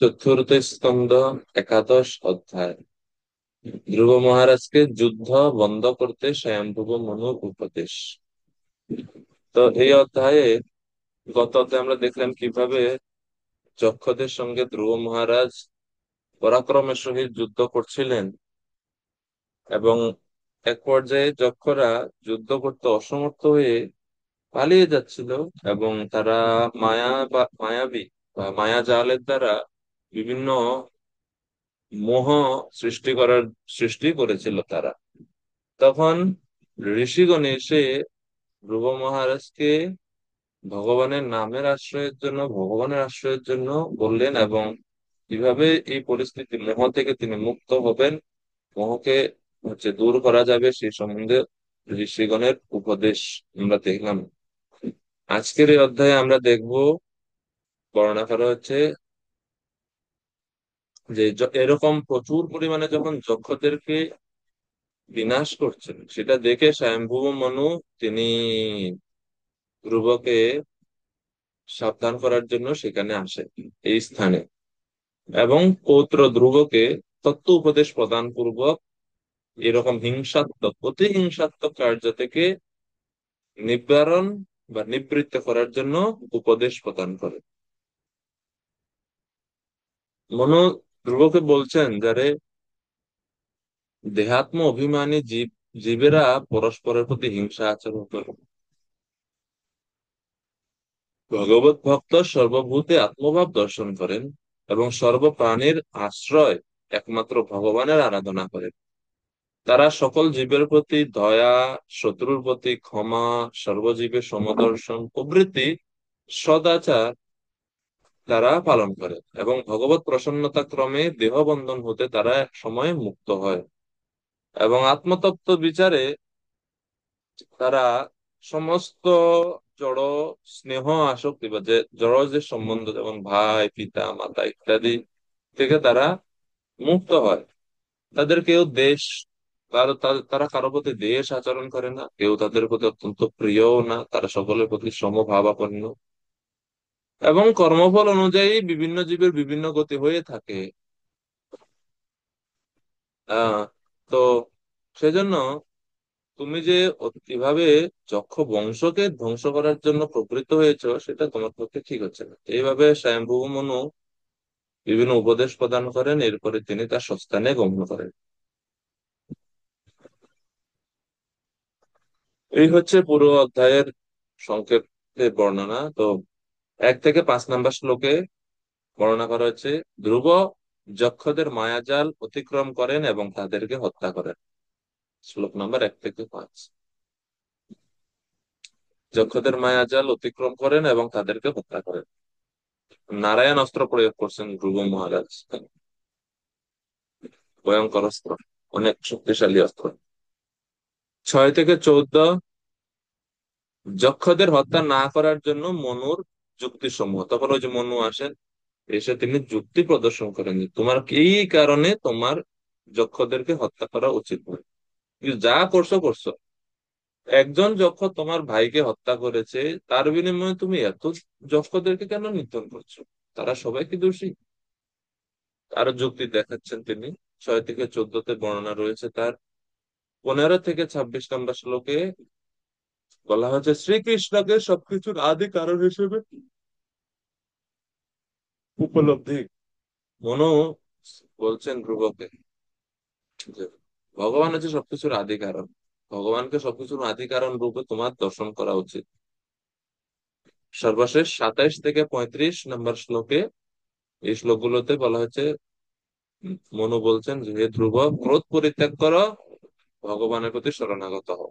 চতুর্থ স্কন্ধ, একাদশ অধ্যায়। ধ্রুব মহারাজকে যুদ্ধ বন্ধ করতে স্বয়ম্ভুব মনুর উপদেশ। তো এই অধ্যায়ে গত অধ্যায়ে আমরা দেখলাম কিভাবে যক্ষদের সঙ্গে ধ্রুব মহারাজ পরাক্রমের সহিত যুদ্ধ করছিলেন, এবং এক পর্যায়ে যক্ষরা যুদ্ধ করতে অসমর্থ হয়ে পালিয়ে যাচ্ছিল, এবং তারা মায়াবী বা মায়া জালের দ্বারা বিভিন্ন মোহ সৃষ্টি করেছিল তারা। তখন ঋষিগণ এসে ধ্রুব মহারাজকে ভগবানের আশ্রয়ের জন্য বললেন, এবং কিভাবে এই পরিস্থিতি মোহ থেকে তিনি মুক্ত হবেন, মোহকে দূর করা যাবে সেই সম্বন্ধে ঋষিগণের উপদেশ আমরা দেখলাম। আজকের এই অধ্যায়ে আমরা দেখব, বর্ণনা করা হচ্ছে যে এরকম প্রচুর পরিমাণে যখন যক্ষদেরকে বিনাশ করছেন, সেটা দেখে স্বয়ম্ভুব মনু তিনি ধ্রুবকে সাবধান করার জন্য সেখানে আসে এই স্থানে, এবং পৌত্র ধ্রুবকে তত্ত্ব উপদেশ প্রদান পূর্বক এরকম অতি হিংসাত্মক কার্য থেকে নিবারণ বা নিবৃত্ত করার জন্য উপদেশ প্রদান করে। মনু ধ্রুবকে বলছেন, যারে দেহাত্ম অভিমানী জীবেরা পরস্পরের প্রতি হিংসা আচরণ করে, ভগবত ভক্ত সর্বভূতে আত্মভাব দর্শন করেন এবং সর্বপ্রাণীর আশ্রয় একমাত্র ভগবানের আরাধনা করেন। তারা সকল জীবের প্রতি দয়া, শত্রুর প্রতি ক্ষমা, সর্বজীবের সমদর্শন প্রভৃতি সদাচার তারা পালন করে, এবং ভগবত প্রসন্নতা ক্রমে দেহবন্ধন হতে তারা এক সময় মুক্ত হয়, এবং আত্মতত্ত্ব বিচারে তারা সমস্ত জড় স্নেহ আসক্তি বা যে জড় যে সম্বন্ধ, যেমন ভাই, পিতা, মাতা ইত্যাদি থেকে তারা মুক্ত হয়। তাদের কেউ দেশ, তারা কারো প্রতি দেশ আচরণ করে না, কেউ তাদের প্রতি অত্যন্ত প্রিয়ও না, তারা সকলের প্রতি সমভাবাপন্ন, এবং কর্মফল অনুযায়ী বিভিন্ন জীবের বিভিন্ন গতি হয়ে থাকে। আহ তো সেজন্য তুমি যে এভাবে যক্ষ বংশকে ধ্বংস করার জন্য প্রবৃত্ত হয়েছো, সেটা তোমার পক্ষে ঠিক হচ্ছে না। এইভাবে স্বয়ম্ভুব মনু বিভিন্ন উপদেশ প্রদান করেন, এরপরে তিনি তার স্বস্থানে গমন করেন। এই হচ্ছে পুরো অধ্যায়ের সংক্ষেপে বর্ণনা। তো 1 থেকে 5 নম্বর শ্লোকে বর্ণনা করা হচ্ছে, ধ্রুব যক্ষদের মায়াজাল অতিক্রম করেন এবং তাদেরকে হত্যা করেন। শ্লোক নাম্বার 1 থেকে 5। যক্ষদের মায়াজাল অতিক্রম করেন এবং তাদেরকে হত্যা করেন। নারায়ণ অস্ত্র প্রয়োগ করছেন ধ্রুব মহারাজ, ভয়ঙ্কর অস্ত্র, অনেক শক্তিশালী অস্ত্র। 6 থেকে 14, যক্ষদের হত্যা না করার জন্য মনুর যুক্তি সমূহ। তখন ওই যে মনু আসেন, এসে তিনি যুক্তি প্রদর্শন করেন যে তোমার এই কারণে তোমার যক্ষদেরকে হত্যা করা উচিত নয়, কিন্তু যা করছো করছো। একজন যক্ষ তোমার ভাইকে হত্যা করেছে, তার বিনিময়ে তুমি এত যক্ষদেরকে কেন নিধন করছো? তারা সবাই কি দোষী? আরো যুক্তি দেখাচ্ছেন তিনি। 6 থেকে 14 বর্ণনা রয়েছে তার। 15 থেকে 26 নম্বর শ্লোকে বলা হচ্ছে, শ্রীকৃষ্ণকে সবকিছুর আদি কারণ হিসেবে উপলব্ধি। মনু বলছেন ধ্রুবকে যে ভগবান হচ্ছে সবকিছুর আদি কারণ, ভগবানকে সবকিছুর আদি কারণ রূপে তোমার দর্শন করা উচিত। সর্বশেষ 27 থেকে 35 নম্বর শ্লোকে, এই শ্লোকগুলোতে বলা হচ্ছে, মনু বলছেন যে হে ধ্রুব, ক্রোধ পরিত্যাগ করো, ভগবানের প্রতি শরণাগত হও।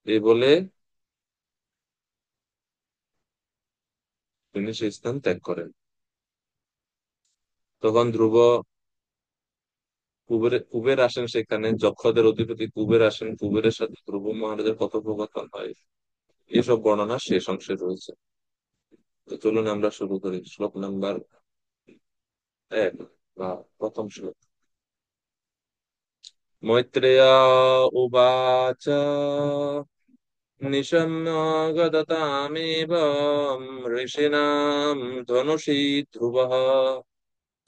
এই বলে তিনি সেই স্থান ত্যাগ করেন। তখন ধ্রুব, কুবের আসেন সেখানে, যক্ষদের অধিপতি কুবের আসেন, কুবেরের সাথে ধ্রুব মহারাজের কথোপকথন হয়। এসব বর্ণনা শেষ অংশে রয়েছে। তো চলুন আমরা শুরু করি। শ্লোক নাম্বার 1 বা প্রথম শ্লোক। মৈত্রেয় উবাচ निशम्यगदतामेव ऋषीणां धनुषि ध्रुवः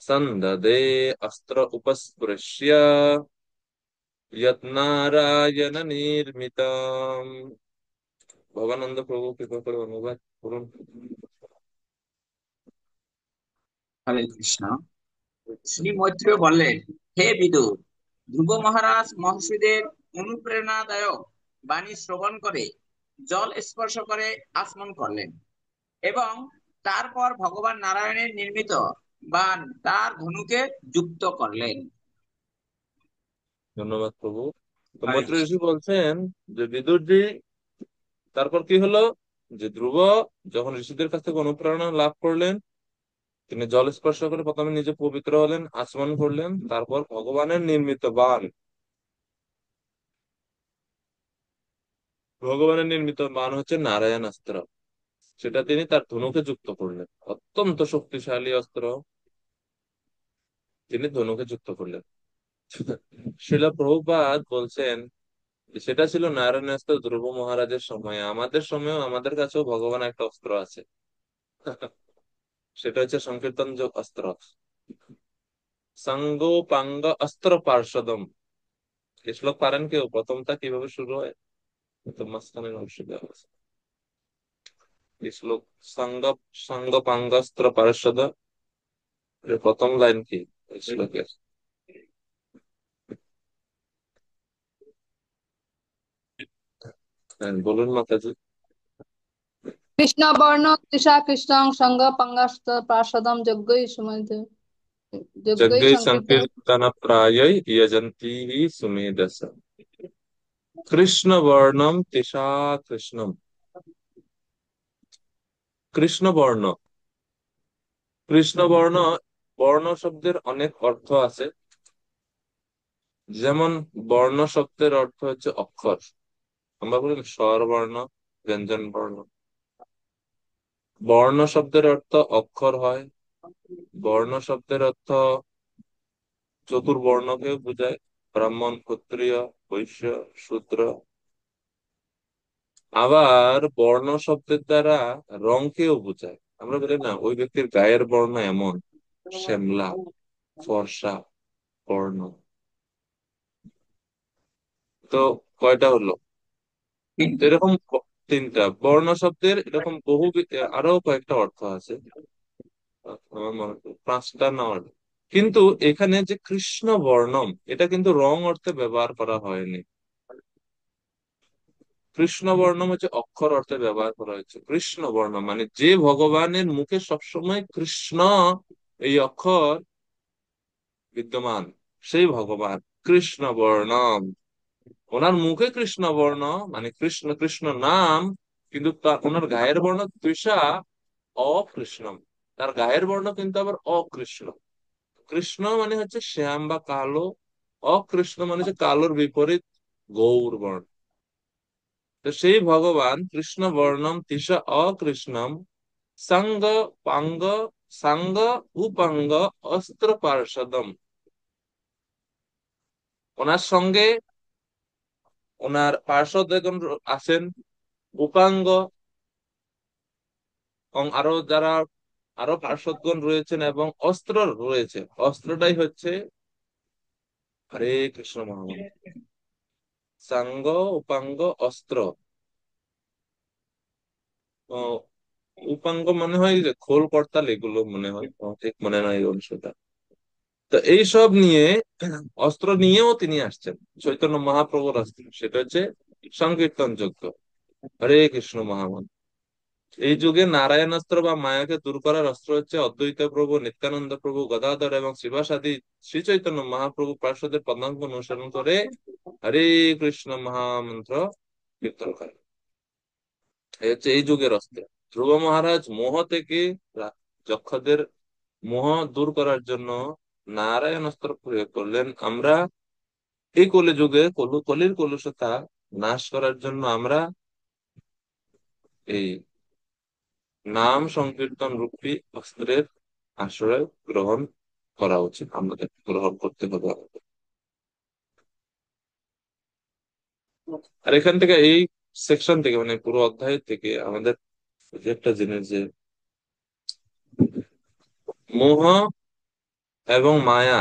सन्ददे अस्त्र उपस्पृश्य यत्नारायण निर्मितम्। ভবানন্দ প্রভু কৃপা করে অনুবাদ করুন। হরে কৃষ্ণ। শ্রী মৈত্রেয় বললেন, হে বিদুর, ধ্রুব মহারাজ মহর্ষিদের অনুপ্রেরণাদায়ক বাণী শ্রবণ করে জল স্পর্শ করে আচমন করলেন এবং তারপর ভগবান নারায়ণের নির্মিত বাণ তার ধনুকে যুক্ত করলেন। ধন্যবাদ প্রভু। তো হরে মৈত্রেয় কৃষ্ণ। ঋষি বলছেন যে বিদুরজি, তারপর কি হলো, যে ধ্রুব যখন ঋষিদের কাছ থেকে অনুপ্রেরণা লাভ করলেন, তিনি জল স্পর্শ করে প্রথমে নিজে পবিত্র হলেন, আচমন করলেন, তারপর ভগবানের নির্মিত বাণ, ভগবানের নির্মিত বাণ হচ্ছে নারায়ণ অস্ত্র, সেটা তিনি তার ধনুকে যুক্ত করলেন। অত্যন্ত শক্তিশালী অস্ত্র, তিনি ধনুকে যুক্ত করলেন। শিলা প্রভুপাদ বলছেন যে সেটা ছিল নারায়ণাস্ত্র ধ্রুব মহারাজের সময়ে। আমাদের সময়েও আমাদের কাছেও ভগবান একটা অস্ত্র আছে, সেটা হচ্ছে সংকীর্তন যোগ অস্ত্র। সাঙ্গোপাঙ্গ অস্ত্র পার্ষদম। এই শ্লোক পারেন কেউ? প্রথমটা কিভাবে শুরু হয়? তো মাঝখানে অংশ দেওয়া আছে এই শ্লোক। সাঙ্গ সাঙ্গপাঙ্গস্ত্র পার্ষদ, এর প্রথম লাইন কি এই শ্লোকের? হ্যাঁ, বলুন মাতাজি। কৃষ্ণবর্ণ তৃষা কৃষ্ণং সঙ্গ পাঙ্গাস্ত প্রাসদম যজ্ঞৈ সুমেধ যজ্ঞৈ যজ্ঞৈ সংকীর্তন। সংকীর্তন প্রায়ৈ যজন্তি সুমেধস। কৃষ্ণ বর্ণম তিষা কৃষ্ণম। কৃষ্ণ বর্ণ, কৃষ্ণ বর্ণ, বর্ণ শব্দের অনেক অর্থ আছে। যেমন বর্ণ শব্দের অর্থ হচ্ছে অক্ষর। আমরা বলি না, স্বর বর্ণ, ব্যঞ্জন বর্ণ। বর্ণ শব্দের অর্থ অক্ষর হয়। বর্ণ শব্দের অর্থ চতুর্বর্ণকেও বোঝায়, ব্রাহ্মণ, ক্ষত্রিয়, বৈশ্য, শূদ্র। আবার বর্ণ শব্দের দ্বারা রংকেও বোঝায়। আমরা বলি না, ওই ব্যক্তির গায়ের বর্ণ এমন, শ্যামলা, ফর্সা বর্ণ। তো কয়টা হলো? তো কিন্তু এরকম তিনটা বর্ণ শব্দের এরকম বহু আরো কয়েকটা অর্থ আছে। আমার মনে হয় পাঁচটা না কিন্তু এখানে যে কৃষ্ণ বর্ণম, এটা কিন্তু রং অর্থে ব্যবহার করা হয়নি। কৃষ্ণ বর্ণম হচ্ছে অক্ষর অর্থে ব্যবহার করা হয়েছে। কৃষ্ণ বর্ণ মানে যে ভগবানের মুখে সবসময় কৃষ্ণ এই অক্ষর বিদ্যমান, সেই ভগবান কৃষ্ণ বর্ণম। ওনার মুখে কৃষ্ণ বর্ণ মানে কৃষ্ণ কৃষ্ণ নাম, কিন্তু তার ওনার গায়ের বর্ণ তৃষা অকৃষ্ণম। তার গায়ের বর্ণ কিন্তু আবার অকৃষ্ণ। কৃষ্ণ মানে হচ্ছে শ্যাম বা কালো, অকৃষ্ণ মানে হচ্ছে কালোর বিপরীত গৌর বর্ণ। তো সেই ভগবান কৃষ্ণ বর্ণম তিসা অকৃষ্ণম সাঙ্গ পাঙ্গ সাঙ্গ উপাঙ্গ অস্ত্র পার্ষদম। ওনার সঙ্গে ওনার পার্ষদ আছেন, উপাঙ্গ এবং আরো যারা আরো পার্ষদগণ রয়েছেন, এবং অস্ত্র রয়েছে। অস্ত্রটাই হচ্ছে হরে কৃষ্ণ মহামন্ত্র। সাঙ্গ উপাঙ্গ অস্ত্র। আহ, উপাঙ্গ মনে হয় যে খোল করতাল, এগুলো মনে হয়, আমার ঠিক মনে নাই এই অংশটা। তো এইসব নিয়ে, অস্ত্র নিয়েও তিনি আসছেন। চৈতন্য মহাপ্রভুর অস্ত্র সেটা হচ্ছে সংকীর্তন যজ্ঞ, হরে কৃষ্ণ মহামন্ত্র। এই যুগে নারায়ণ অস্ত্র বা মায়াকে দূর করার অস্ত্র হচ্ছে অদ্বৈত প্রভু, নিত্যানন্দ প্রভু, গদাধর এবং শ্রীবাসাদি শ্রী চৈতন্য মহাপ্রভু পার্শ্বদের পদাঙ্ক অনুসরণ করে হরে কৃষ্ণ মহামন্ত্র কীর্তন করে। এই হচ্ছে এই যুগের অস্ত্র। ধ্রুব মহারাজ মোহ থেকে যক্ষদের মোহ দূর করার জন্য নারায়ণ অস্ত্র প্রয়োগ করলেন। আমরা এই কলি যুগে কলির কলুষতা নাশ করার জন্য আমরা এই নাম সংকীর্তন রূপী অস্ত্রের আশ্রয় গ্রহণ করা উচিত, আমাদের গ্রহণ করতে হবে আমাদের। আর এখান থেকে এই সেকশন থেকে, মানে পুরো অধ্যায় থেকে আমাদের যে একটা জিনিস যে মোহ এবং মায়া,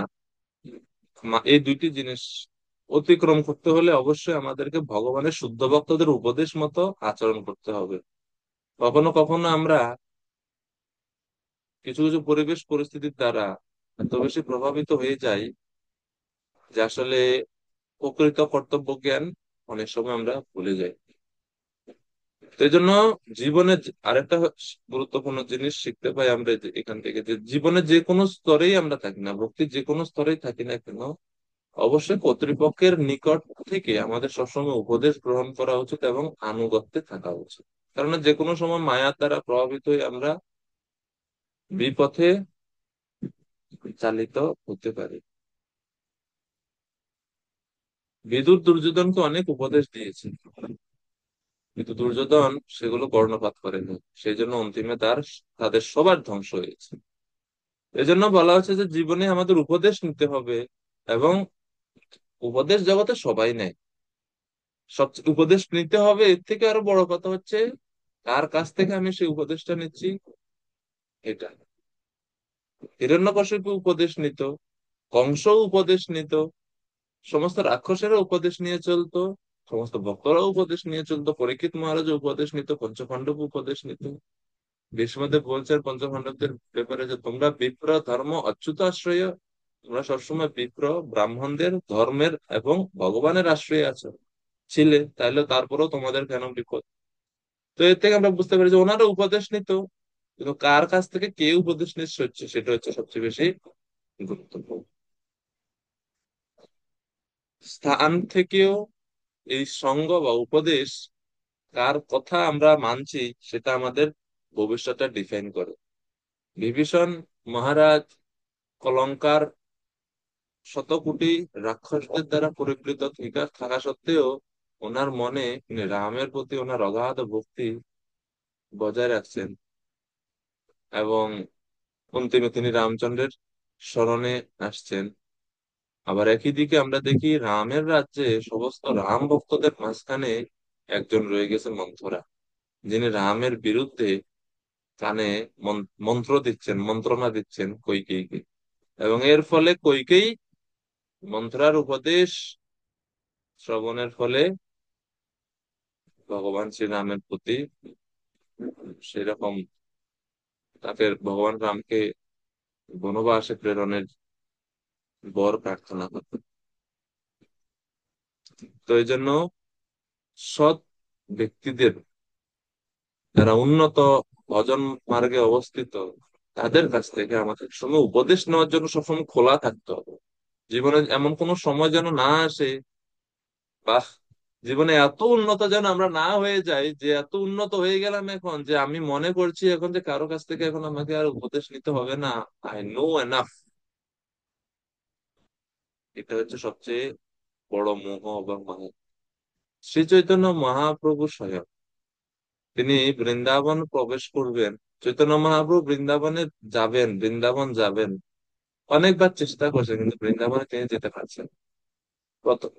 এই দুইটি জিনিস অতিক্রম করতে হলে অবশ্যই আমাদেরকে ভগবানের শুদ্ধ ভক্তদের উপদেশ মতো আচরণ করতে হবে। কখনো কখনো আমরা কিছু কিছু পরিবেশ পরিস্থিতির দ্বারা এত বেশি প্রভাবিত হয়ে যাই যে আসলে প্রকৃত কর্তব্য জ্ঞান অনেক সময় আমরা ভুলে যাই। তো এই জন্য জীবনে আরেকটা গুরুত্বপূর্ণ জিনিস শিখতে পাই আমরা এখান থেকে, যে জীবনে যে কোনো স্তরেই আমরা থাকি না, ভক্তির যে কোনো স্তরেই থাকি না কেন, অবশ্যই কর্তৃপক্ষের নিকট থেকে আমাদের সবসময় উপদেশ গ্রহণ করা উচিত এবং আনুগত্যে থাকা উচিত। কারণ যে কোনো সময় মায়ার দ্বারা প্রভাবিত হয়ে আমরা বিপথে চালিত হতে পারি। বিদুর দুর্যোধনকে অনেক উপদেশ দিয়েছে, কিন্তু দুর্যোধন সেগুলো কর্ণপাত করেনি, সেই জন্য অন্তিমে তাদের সবার ধ্বংস হয়েছে। এজন্য বলা হচ্ছে যে জীবনে আমাদের উপদেশ নিতে হবে, এবং উপদেশ জগতে সবাই নেয়, সবচেয়ে উপদেশ নিতে হবে। এর থেকে আরো বড় কথা হচ্ছে কার কাছ থেকে আমি সেই উপদেশটা নিচ্ছি, এটা। হিরণ্যকশিপু উপদেশ নিত, কংস উপদেশ নিত, সমস্ত রাক্ষসেরা উপদেশ নিয়ে চলতো, সমস্ত ভক্তরাও উপদেশ নিয়ে চলতো, পরীক্ষিত মহারাজ উপদেশ নিত, পঞ্চপাণ্ডব উপদেশ নিত। ভীষ্মদেব বলছেন পঞ্চপাণ্ডবদের ব্যাপারে যে তোমরা বিপ্র ধর্ম অচ্যুত আশ্রয়, তোমরা সবসময় বিপ্র ব্রাহ্মণদের ধর্মের এবং ভগবানের আশ্রয়ে আছো, ছিলে, তাইলে তারপরেও তোমাদের কেন বিপদ। তো এর থেকে আমরা বুঝতে পারি যে ওনারা উপদেশ নিত, কিন্তু কার কাছ থেকে কে উপদেশ নিচ্ছে হচ্ছে সেটা হচ্ছে সবচেয়ে বেশি গুরুত্বপূর্ণ। স্থান থেকেও এই সঙ্গ বা উপদেশ, কার কথা আমরা মানছি সেটা আমাদের ভবিষ্যৎটা ডিফাইন করে। বিভীষণ মহারাজ কলঙ্কার শত কোটি রাক্ষসদের দ্বারা পরিবৃত থাকা সত্ত্বেও ওনার মনে রামের প্রতি ওনার অগাধ ভক্তি বজায় রাখছেন, এবং অন্তিমে তিনি রামচন্দ্রের শরণে আসছেন। আবার একই দিকে আমরা দেখি রামের রাজ্যে সমস্ত রাম ভক্তদের মাঝখানে একজন রয়ে গেছে মন্থরা, যিনি রামের বিরুদ্ধে কানে মন্ত্র দিচ্ছেন, মন্ত্রণা দিচ্ছেন কইকেয়ীকে, এবং এর ফলে কইকেয়ী মন্ত্রার উপদেশ শ্রবণের ফলে ভগবান শ্রীরামের প্রতি সেরকম তাকে ভগবান রামকে বনবাসে প্রেরণের বর প্রার্থনা করত। তো এই জন্য সৎ ব্যক্তিদের, যারা উন্নত ভজন মার্গে অবস্থিত, তাদের কাছ থেকে আমাদের সময় উপদেশ নেওয়ার জন্য সবসময় খোলা থাকতে হবে। জীবনে এমন কোনো সময় যেন না আসে, বা জীবনে এত উন্নত যেন আমরা না হয়ে যাই, যে এত উন্নত হয়ে গেলাম এখন যে আমি মনে করছি এখন যে কারো কাছ থেকে এখন আমাকে আর উপদেশ নিতে হবে না, আই নো এনাফ। এটা হচ্ছে সবচেয়ে বড় মোহ বা মায়া। শ্রী চৈতন্য মহাপ্রভু স্বয়ং তিনি বৃন্দাবন প্রবেশ করবেন, চৈতন্য মহাপ্রভু বৃন্দাবনে যাবেন, বৃন্দাবন যাবেন, অনেকবার চেষ্টা করছেন কিন্তু বৃন্দাবনে তিনি যেতে পারছেন। প্রথম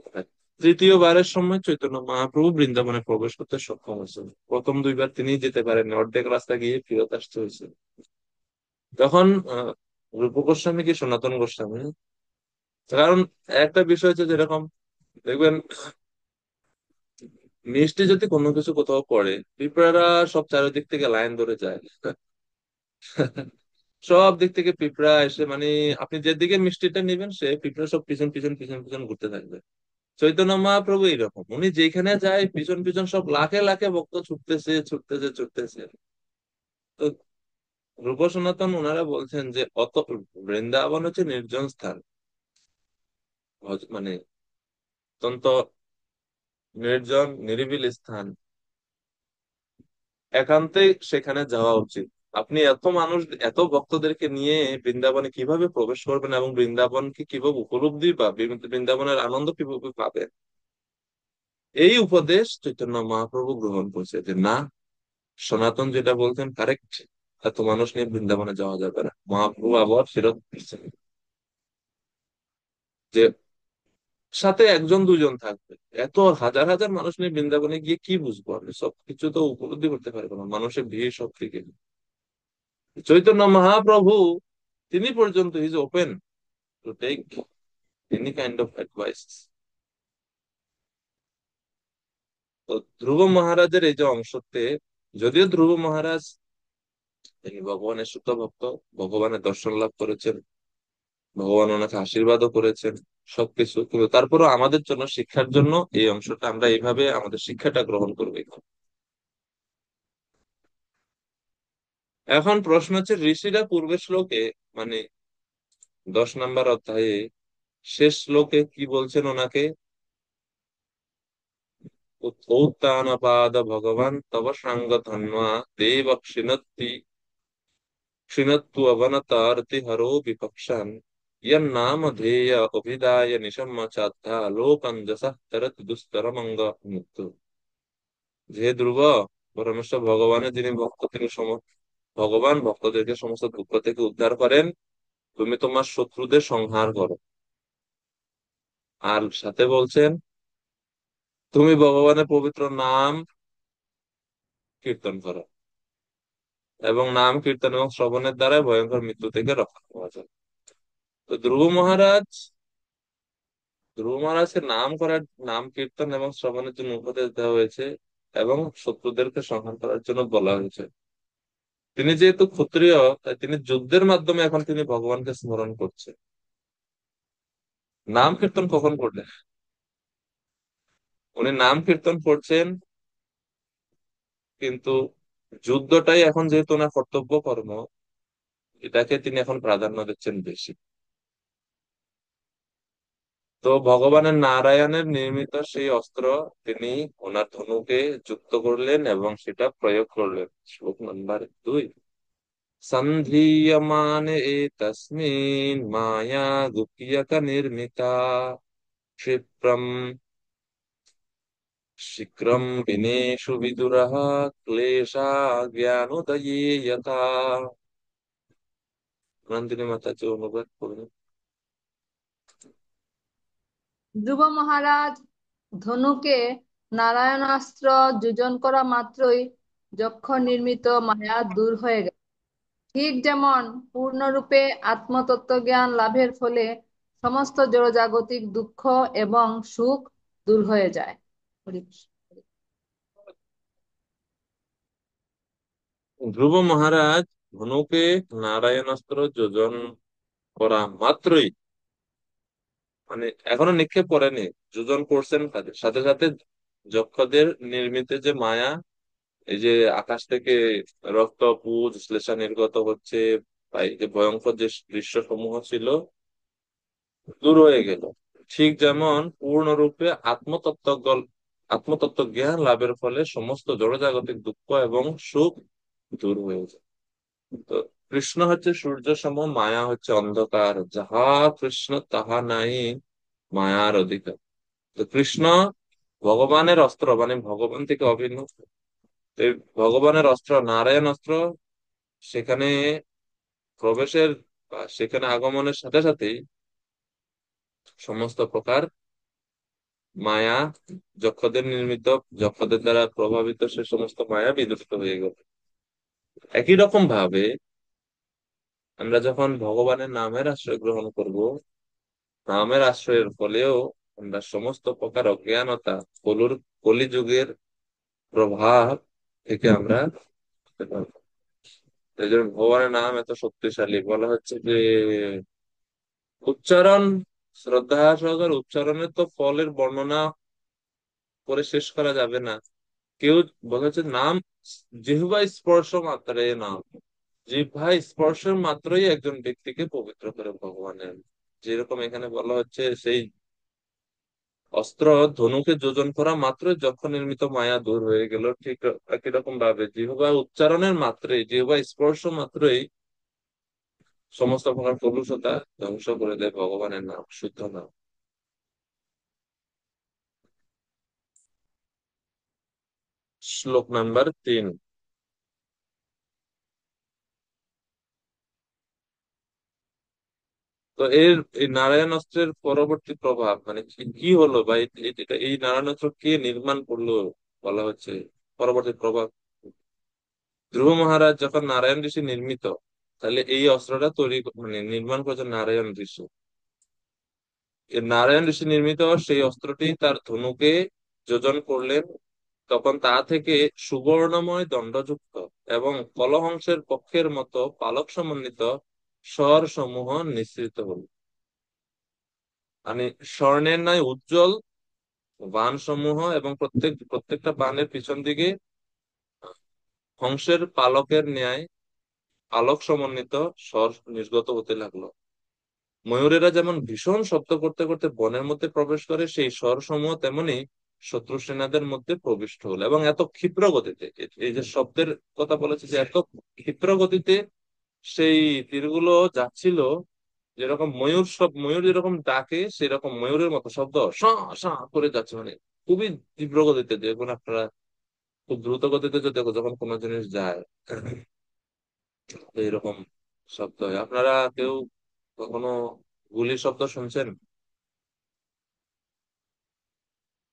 তৃতীয়বারের সময় চৈতন্য মহাপ্রভু বৃন্দাবনে প্রবেশ করতে সক্ষম হয়েছেন। প্রথম দুইবার তিনি যেতে পারেননি, অর্ধেক রাস্তা গিয়ে ফেরত আসতে হয়েছে। তখন রূপ গোস্বামী কি সনাতন গোস্বামী, কারণ একটা বিষয় হচ্ছে যেরকম দেখবেন মিষ্টি যদি কোনো কিছু কোথাও পড়ে, পিঁপড়ারা সব চারিদিক থেকে লাইন ধরে যায়, সব দিক থেকে পিঁপড়া এসে, মানে আপনি যেদিকে মিষ্টিটা নিবেন সে পিঁপড়া সব পিছন পিছন পিছন পিছন ঘুরতে থাকবে। চৈতন্য মহাপ্রভু এইরকম, উনি যেখানে যায় পিছন পিছন সব লাখে লাখে ভক্ত ছুটতেছে ছুটতেছে ছুটতেছে। তো রূপ সনাতন ওনারা বলছেন যে অত বৃন্দাবন হচ্ছে নির্জন স্থান, মানে অত্যন্ত নির্জন নিরিবিলি স্থান, একান্তে সেখানে যাওয়া উচিত। আপনি এত মানুষ, এত ভক্তদেরকে নিয়ে বৃন্দাবনে কিভাবে প্রবেশ করবেন এবং বৃন্দাবনকে কিভাবে উপলব্ধি বা বৃন্দাবনের আনন্দ কিভাবে পাবেন, এই উপদেশ চৈতন্য মহাপ্রভু গ্রহণ করছে যে না, সনাতন যেটা বলছেন কারেক্ট, এত মানুষ নিয়ে বৃন্দাবনে যাওয়া যাবে না। মহাপ্রভু আবার ফেরত দিচ্ছেন যে সাথে একজন দুজন থাকবে। এত হাজার হাজার মানুষ নিয়ে বৃন্দাবনে গিয়ে কি বুঝবো? আমি সবকিছু তো উপলব্ধি করতে পারবো না, মানুষের ভিড় সব থেকে। চৈতন্য মহাপ্রভু তিনি পর্যন্ত is open to take any kind of advice. তো ধ্রুব মহারাজের এই যে অংশতে, যদিও ধ্রুব মহারাজ তিনি ভগবানের শুদ্ধ ভক্ত, ভগবানের দর্শন লাভ করেছেন, ভগবান ওনাকে আশীর্বাদও করেছেন সবকিছু, কিন্তু তারপরও আমাদের জন্য শিক্ষার জন্য এই অংশটা আমরা এইভাবে আমাদের শিক্ষাটা গ্রহণ করবো। এখন প্রশ্ন হচ্ছে, ঋষিরা পূর্বের শ্লোকে, মানে 10 নম্বর অধ্যায়ে শেষ শ্লোকে কি বলছেন ওনাকে? উত্তানপাদ ভগবান তব সাঙ্গ ধন্বা দেব क्षिणत्तु अवनतारति हरो विपक्षन् यन्नामधेय अभिधाय निशम्य चाद्धा लोकञ्जसः तरति दुस्तरमঙ্গ মুক্ত। যে ধ্রুব, পরমেশ্বর ভগবানের যিনি ভক্ত, তিনি ভগবান ভক্তদেরকে সমস্ত দুঃখ থেকে উদ্ধার করেন, তুমি তোমার শত্রুদের সংহার করো। আর সাথে বলছেন, তুমি ভগবানের পবিত্র নাম কীর্তন করো, এবং নাম কীর্তন এবং শ্রবণের দ্বারা ভয়ঙ্কর মৃত্যু থেকে রক্ষা পাওয়া যায়। তো ধ্রুব মহারাজকে নাম করার, নাম কীর্তন এবং শ্রবণের জন্য উপদেশ দেওয়া হয়েছে, এবং শত্রুদেরকে সংহার করার জন্য বলা হয়েছে। তিনি যেহেতু ক্ষত্রিয়, তাই তিনি যুদ্ধের মাধ্যমে এখন তিনি ভগবানকে স্মরণ করছে। নাম কীর্তন কখন করলেন? উনি নাম কীর্তন করছেন, কিন্তু যুদ্ধটাই এখন যেহেতু ওনার কর্তব্য কর্ম, এটাকে তিনি এখন প্রাধান্য দিচ্ছেন বেশি। তো ভগবানের নারায়ণের নির্মিত সেই অস্ত্র তিনি ওনার ধনুকে যুক্ত করলেন এবং সেটা প্রয়োগ করলেন। শ্লোক নম্বর 2, সন্ধিয়মানে এতস্মিन् মায়া গুপ্যক নির্মিতা ক্ষিপ্রম শীঘ্রম বিনেষু বিদুরঃ ক্লেশা জ্ঞানোদয়ে যথা। নন্দিনী মাতাজি অনুবাদ করুন। ধ্রুব মহারাজ ধনুকে নারায়ণাস্ত্র যোজন করা মাত্রই যক্ষ নির্মিত মায়া দূর হয়ে গেল। ঠিক যেমন পূর্ণরূপে আত্মতত্ত্বজ্ঞান লাভের ফলে সমস্ত জড়জাগতিক দুঃখ এবং সুখ দূর হয়ে যায়। হরি কৃষ্ণ। ধ্রুব মহারাজ ধনুকে নারায়ণাস্ত্র যোজন করা মাত্রই, মানে এখনো নিক্ষেপ করেনি, যোজন করছেন, তাদের সাথে সাথে যক্ষদের নির্মিত যে মায়া, এই যে আকাশ থেকে রক্ত পুজ শ্লেষা নির্গত হচ্ছে, বা এই যে ভয়ঙ্কর যে দৃশ্য সমূহ ছিল, দূর হয়ে গেল। ঠিক যেমন পূর্ণরূপে আত্মতত্ত্ব জ্ঞান লাভের ফলে সমস্ত জড়জাগতিক দুঃখ এবং সুখ দূর হয়ে যায়। তো কৃষ্ণ হচ্ছে সূর্য সম, মায়া হচ্ছে অন্ধকার, যাহা কৃষ্ণ তাহা নাই মায়ার অধিকার। তো কৃষ্ণ ভগবানের অস্ত্র, মানে ভগবান থেকে অভিন্ন। তো এই ভগবানের অস্ত্র নারায়ণ অস্ত্র, সেখানে প্রবেশের বা সেখানে আগমনের সাথে সাথেই সমস্ত প্রকার মায়া, যক্ষদের নির্মিত, যক্ষদের দ্বারা প্রভাবিত সে সমস্ত মায়া বিদূরিত হয়ে গেল। একই রকম ভাবে আমরা যখন ভগবানের নামের আশ্রয় গ্রহণ করব, নামের আশ্রয়ের ফলেও আমরা সমস্ত প্রকার অজ্ঞানতা, কলুর কলিযুগের প্রভাব থেকে আমরা মুক্তি পাবো। এই জন্য ভগবানের নাম এত শক্তিশালী। বলা হচ্ছে যে উচ্চারণ, শ্রদ্ধা সহকারে উচ্চারণের তো ফলের বর্ণনা করে শেষ করা যাবে না। কেউ বলা হচ্ছে নাম জিহ্বা স্পর্শ মাত্রে নাম, জিহ্বা স্পর্শের মাত্রই একজন ব্যক্তিকে পবিত্র করে ভগবানের। যেরকম এখানে বলা হচ্ছে, সেই অস্ত্র ধনুকে যোজন করা মাত্রই যক্ষ নির্মিত মায়া দূর হয়ে গেল, ঠিক একই রকম ভাবে জিহ্বা উচ্চারণের মাত্রই, জিহ্বা স্পর্শ মাত্রই সমস্ত প্রকার কলুষতা ধ্বংস করে দেয় ভগবানের নাম, শুদ্ধ নাম। শ্লোক নম্বর 3, তো এই নারায়ণ অস্ত্রের পরবর্তী প্রভাব মানে কি কি হলো, বা এই নারায়ণ অস্ত্র কে নির্মাণ করলো বলা হচ্ছে পরবর্তী প্রভাব। ধ্রুব মহারাজ যখন নারায়ণ ঋষি নির্মিত, তাহলে এই অস্ত্রটা তৈরি মানে নির্মাণ করেছে নারায়ণ ঋষি। এই নারায়ণ ঋষি নির্মিত সেই অস্ত্রটি তার ধনুকে যোজন করলেন। তখন তা থেকে সুবর্ণময় দণ্ডযুক্ত এবং কলহংসের পক্ষের মতো পালক সমন্বিত স্বর সমূহ নিঃসৃত হল। মানে স্বর্ণের ন্যায় উজ্জ্বল বাণ সমূহ এবং প্রত্যেকটা বাণের পিছন দিকে হংসের পালকের ন্যায় পালক সমন্বিত স্বর নির্গত হতে লাগলো। ময়ূরেরা যেমন ভীষণ শব্দ করতে করতে বনের মধ্যে প্রবেশ করে, সেই স্বর সমূহ তেমনি শত্রু সেনাদের মধ্যে প্রবিষ্ট হলো এবং এত ক্ষিপ্র গতিতে। এই যে শব্দের কথা বলেছে, যে এত ক্ষিপ্র গতিতে সেই তীরগুলো যাচ্ছিল, যেরকম ময়ূর যেরকম ডাকে সেরকম ময়ূরের মতো শব্দ সাঁ করে যাচ্ছে, মানে খুবই তীব্র গতিতে। দেখুন আপনারা, খুব দ্রুত গতিতে যদি দেখো যখন কোনো জিনিস যায়, তো এরকম শব্দ হয়। আপনারা কেউ কখনো গুলির শব্দ শুনছেন?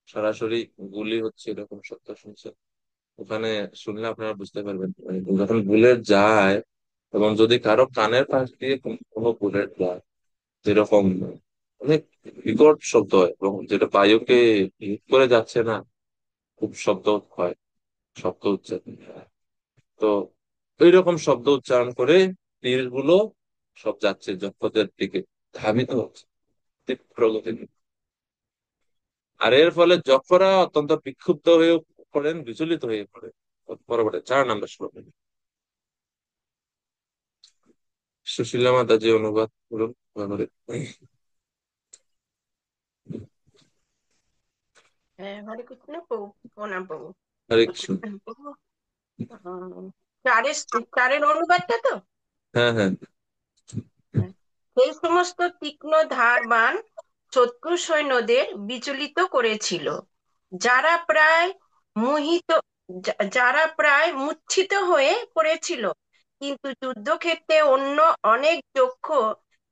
সরাসরি গুলি হচ্ছে এরকম শব্দ শুনছেন? ওখানে শুনলে আপনারা বুঝতে পারবেন, মানে যখন বুলেট যায় এবং যদি কারো কানের পাশ দিয়ে কোনো বুলেট যায়, যেরকম অনেক বিকট শব্দ হয় এবং যেটা বায়ুকে হিট করে যাচ্ছে না, খুব শব্দ হয়, শব্দ উচ্চারণ। তো ওই রকম শব্দ উচ্চারণ করে তীরগুলো সব যাচ্ছে যক্ষদের দিকে, ধাবিত হচ্ছে তীব্র গতিতে। আর এর ফলে যক্ষরা অত্যন্ত বিক্ষুব্ধ হয়ে পড়েন, বিচলিত হয়ে পড়ে। পরবর্তী 4 নম্বর শ্লোক। সুশীলা মাতাজি অনুবাদ করুন ভালো করে। হ্যাঁ, হরে কৃষ্ণ প্রভু, প্রণাম প্রভু। হরে কৃষ্ণ। প্রভু, আহ, চারের চারের অনুবাদটা তো। হ্যাঁ হ্যাঁ। হ্যাঁ। সেই সমস্ত তীক্ষ্ণ ধারবান শত্রু সৈন্যদের বিচলিত করেছিল, যারা প্রায় মোহিত যারা প্রায় মূর্ছিত হয়ে পড়েছিল। কিন্তু যুদ্ধক্ষেত্রে অন্য অনেক যক্ষ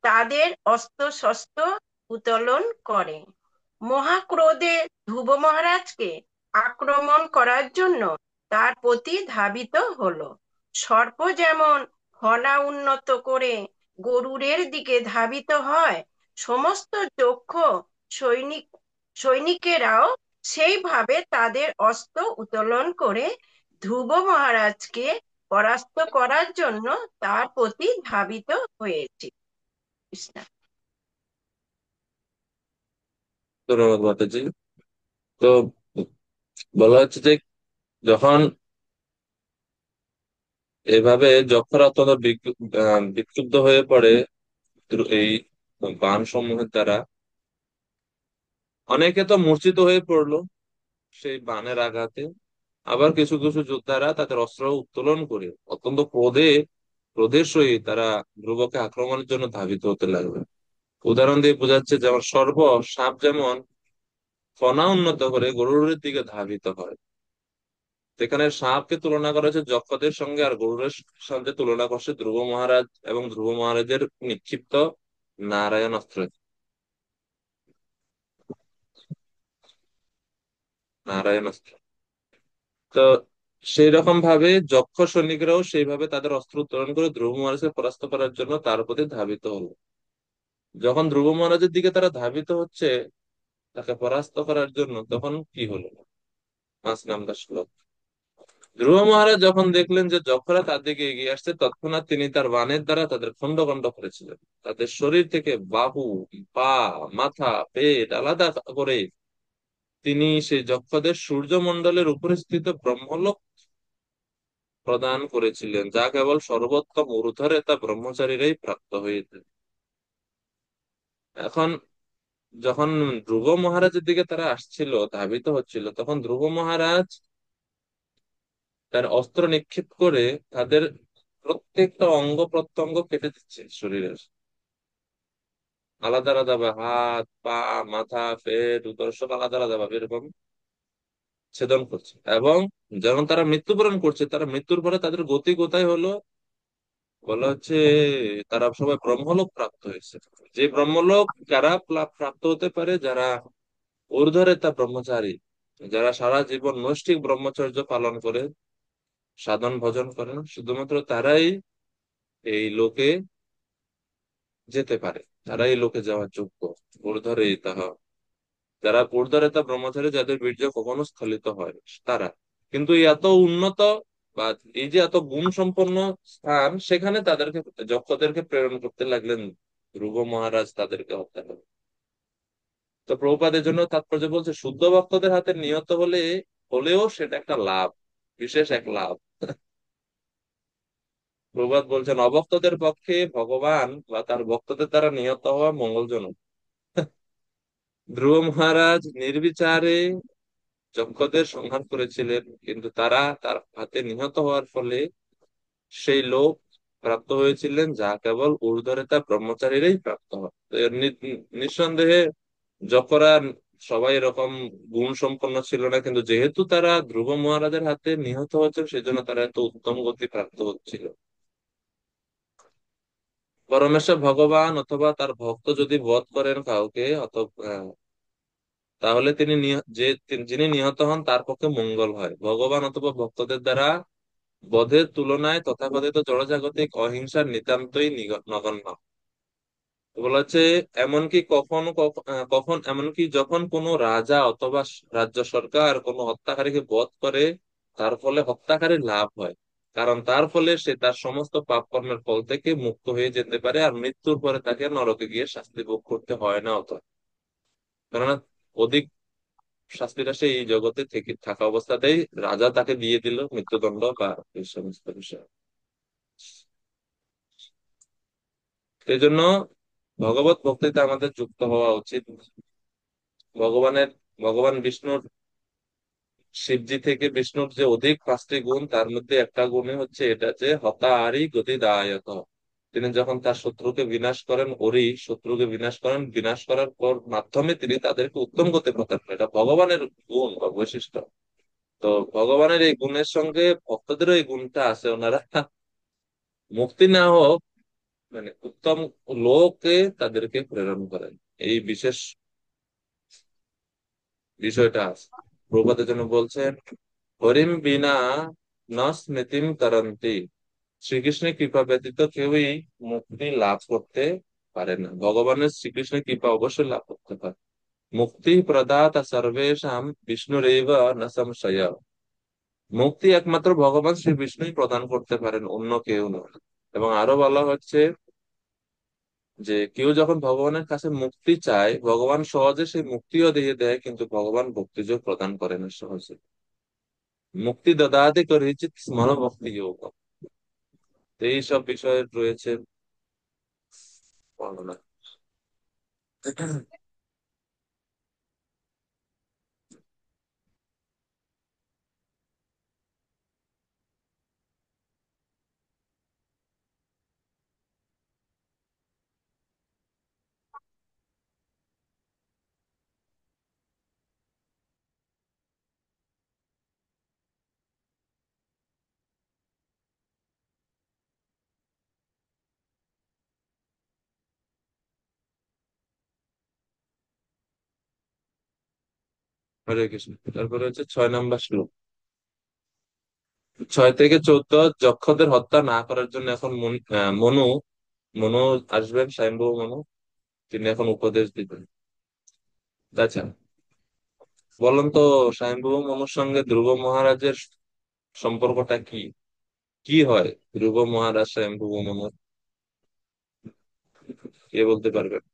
তাদের অস্ত্র শস্ত্র উত্তোলন করে মহাক্রোধে ধ্রুব মহারাজকে আক্রমণ করার জন্য তার প্রতি ধাবিত হলো। সর্প যেমন ফনা উন্নত করে গরুরের দিকে ধাবিত হয়, সমস্ত যক্ষ সৈনিক সৈনিকেরাও সেইভাবে তাদের অস্ত্র উত্তোলন করে ধ্রুব মহারাজকে পরাস্ত করার জন্য তার প্রতি ধাবিত হয়েছে। কৃষ্ণ। ধন্যবাদ মাতাজি। তো বলা হচ্ছে যে যখন এভাবে যক্ষরা অত্যন্ত বিক্ষুব্ধ হয়ে পড়ে এই বাণ সমূহের দ্বারা, অনেকে তো মূর্ছিত হয়ে পড়লো সেই বাণের আঘাতে। আবার কিছু কিছু যোদ্ধারা তাদের অস্ত্র উত্তোলন করে অত্যন্ত ক্রোধের সহিত তারা ধ্রুবকে আক্রমণের জন্য ধাবিত হতে লাগবে। উদাহরণ দিয়ে বোঝাচ্ছে, যেমন সাপ যেমন ফনা উন্নত করে গরুরের দিকে ধাবিত হয়, সেখানে সাপকে তুলনা করা হয়েছে যক্ষদের সঙ্গে, আর গরুরের সঙ্গে তুলনা করছে ধ্রুব মহারাজ এবং ধ্রুব মহারাজের নিক্ষিপ্ত নারায়ণ অস্ত্র। নারায়ণ অস্ত্র। তো সেই রকম ভাবে যক্ষ সৈনিকরাও সেইভাবে তাদের অস্ত্র উত্তোলন করে ধ্রুব মহারাজকে পরাস্ত করার জন্য তার প্রতি ধাবিত হলো। যখন ধ্রুব মহারাজের দিকে তারা ধাবিত হচ্ছে তাকে পরাস্ত করার জন্য, তখন কি হলো? 5 নম্বর শ্লোক। ধ্রুব মহারাজ যখন দেখলেন যে যক্ষরা তার দিকে এগিয়ে আসছে, তৎক্ষণাৎ তিনি তার বাণের দ্বারা তাদের খন্ড খন্ড করেছিলেন। তাদের শরীর থেকে বাহু, পা, মাথা, পেট আলাদা করে তিনি সেই যক্ষদের সূর্যমণ্ডলের উপরে স্থিত ব্রহ্মলোক প্রদান করেছিলেন, যা কেবল সর্বোত্তম ঊর্ধ্বরে তা ব্রহ্মচারীরাই প্রাপ্ত হয়েছে। এখন যখন ধ্রুব মহারাজের দিকে তারা আসছিল, ধাবিত হচ্ছিল, তখন ধ্রুব মহারাজ তার অস্ত্র নিক্ষেপ করে তাদের প্রত্যেকটা অঙ্গ প্রত্যঙ্গ কেটে দিচ্ছে শরীরের, আলাদা আলাদা ভাবে হাত, পা, মাথা, পেট, উদর সব আলাদা আলাদা ভাবে এরকম ছেদন করছে। এবং যখন তারা মৃত্যুবরণ করছে, তারা মৃত্যুর পরে তাদের গতি কোথায় হলো? বলা হচ্ছে তারা সবাই ব্রহ্মলোক প্রাপ্ত হয়েছে। যে ব্রহ্মলোক কারা প্রাপ্ত হতে পারে? যারা ঊর্ধ্বরেতা ব্রহ্মচারী, যারা সারা জীবন নৈষ্ঠিক ব্রহ্মচর্য পালন করে সাধন ভজন করেন, শুধুমাত্র তারাই এই লোকে যেতে পারে, তারাই এই লোকে যাওয়ার যোগ্য। ঊর্ধ্বরেতা, যারা ঊর্ধ্বরেতা ব্রহ্মচারী, যাদের বীর্য কখনো স্খলিত হয়, তারা। কিন্তু এই এত উন্নত বা এই যে এত গুণ সম্পন্ন স্থান, সেখানে তাদেরকে, যক্ষদেরকে প্রেরণ করতে লাগলেন ধ্রুব মহারাজ তাদেরকে হত্যা করে। তো প্রভুপাদের জন্য তাৎপর্য বলছে, শুদ্ধ ভক্তদের হাতে নিহত হলেও সেটা একটা লাভ, বিশেষ এক লাভ। প্রভুপাদ বলছেন, অভক্তদের পক্ষে ভগবান বা তার ভক্তদের দ্বারা নিহত হওয়া মঙ্গলজনক। ধ্রুব মহারাজ নির্বিচারে যক্ষদের সংহার করেছিলেন, কিন্তু তারা তার হাতে নিহত হওয়ার ফলে সেই লোক প্রাপ্ত হয়েছিলেন যা কেবল ঊর্ধ্বরেতা ব্রহ্মচারীরাই প্রাপ্ত হয়। তো নিঃসন্দেহে যক্ষরা সবাই এরকম গুণ সম্পন্ন ছিল না, কিন্তু যেহেতু তারা ধ্রুব মহারাজের হাতে নিহত হচ্ছে, সেজন্য তারা এত উত্তম গতি প্রাপ্ত হচ্ছিল। পরমেশ্বর ভগবান অথবা তার ভক্ত যদি বধ করেন কাউকে, তাহলে যিনি নিহত হন তার পক্ষে মঙ্গল হয়। ভগবান অথবা ভক্তদের দ্বারা বধের তুলনায় তথাকথিত জড়জাগতিক অহিংসার নিতান্তই নগণ্য। বলা হচ্ছে, এমনকি এমনকি যখন কোনো রাজা অথবা রাজ্য সরকার কোনো হত্যাকারীকে বধ করে, তার ফলে হত্যাকারীর লাভ হয়, কারণ তার ফলে সে তার সমস্ত পাপ কর্মের ফল থেকে মুক্ত হয়ে যেতে পারে, আর মৃত্যুর পরে তাকে নরকে গিয়ে শাস্তি ভোগ করতে হয় না অত। কেননা অধিক শাস্তিটা সে এই জগতে থেকে থাকা অবস্থাতেই রাজা তাকে দিয়ে দিল, মৃত্যুদণ্ড বা এই সমস্ত বিষয়। এই জন্য ভগবত ভক্তিতে আমাদের যুক্ত হওয়া উচিত। ভগবানের ভগবান বিষ্ণুর, শিবজি থেকে বিষ্ণুর যে অধিক 5টি গুণ, তার মধ্যে একটা গুণই হচ্ছে এটা যে হতাহারি গতি দায়ক। তিনি যখন তার শত্রুকে বিনাশ করেন, শত্রুকে বিনাশ করেন, বিনাশ করার পর মাধ্যমে তিনি তাদেরকে উত্তম গতি প্রদান করেন। এটা ভগবানের গুণ বা বৈশিষ্ট্য। তো ভগবানের এই গুণের সঙ্গে ভক্তদেরও এই গুণটা আছে, ওনারা মুক্তি না হোক, মানে উত্তম লোকে তাদেরকে প্রেরণ করেন। এই বিশেষ বিষয়টা আছে। প্রভুপাদের জন্য বলছেন, হরিম বিনা ন স্মৃতিম তরন্তি। শ্রীকৃষ্ণের কৃপা ব্যতীত কেউই মুক্তি লাভ করতে পারে না। ভগবানের শ্রীকৃষ্ণের কৃপা অবশ্যই লাভ করতে পারে। মুক্তি প্রদাতা সর্বেশাম বিষ্ণুরেব ন সংশয়। মুক্তি একমাত্র ভগবান শ্রী বিষ্ণুই প্রদান করতে পারেন, অন্য কেউ নয়। এবং আরো বলা হচ্ছে যে কেউ যখন ভগবানের কাছে মুক্তি চায়, ভগবান সহজে সেই মুক্তিও দিয়ে দেয়, কিন্তু ভগবান ভক্তিযোগ প্রদান করে না সহজে। মুক্তি দদাতি করিচিত স্মর ভক্তি যোগ। তো এই সব বিষয়ে রয়েছে বর্ণনা। হরে কৃষ্ণ। তারপরে হচ্ছে 6 নম্বর শ্লোক। 6 থেকে 14। যক্ষদের হত্যা না করার জন্য এখন মনু মনু আসবেন, স্বয়ম্ভু মনু। তিনি এখন উপদেশ দিবেন। আচ্ছা, বলুন তো, স্বয়ম্ভু মনুর সঙ্গে ধ্রুব মহারাজের সম্পর্কটা কি? কি হয় ধ্রুব মহারাজ স্বয়ম্ভু মনুর? কে বলতে পারবেন?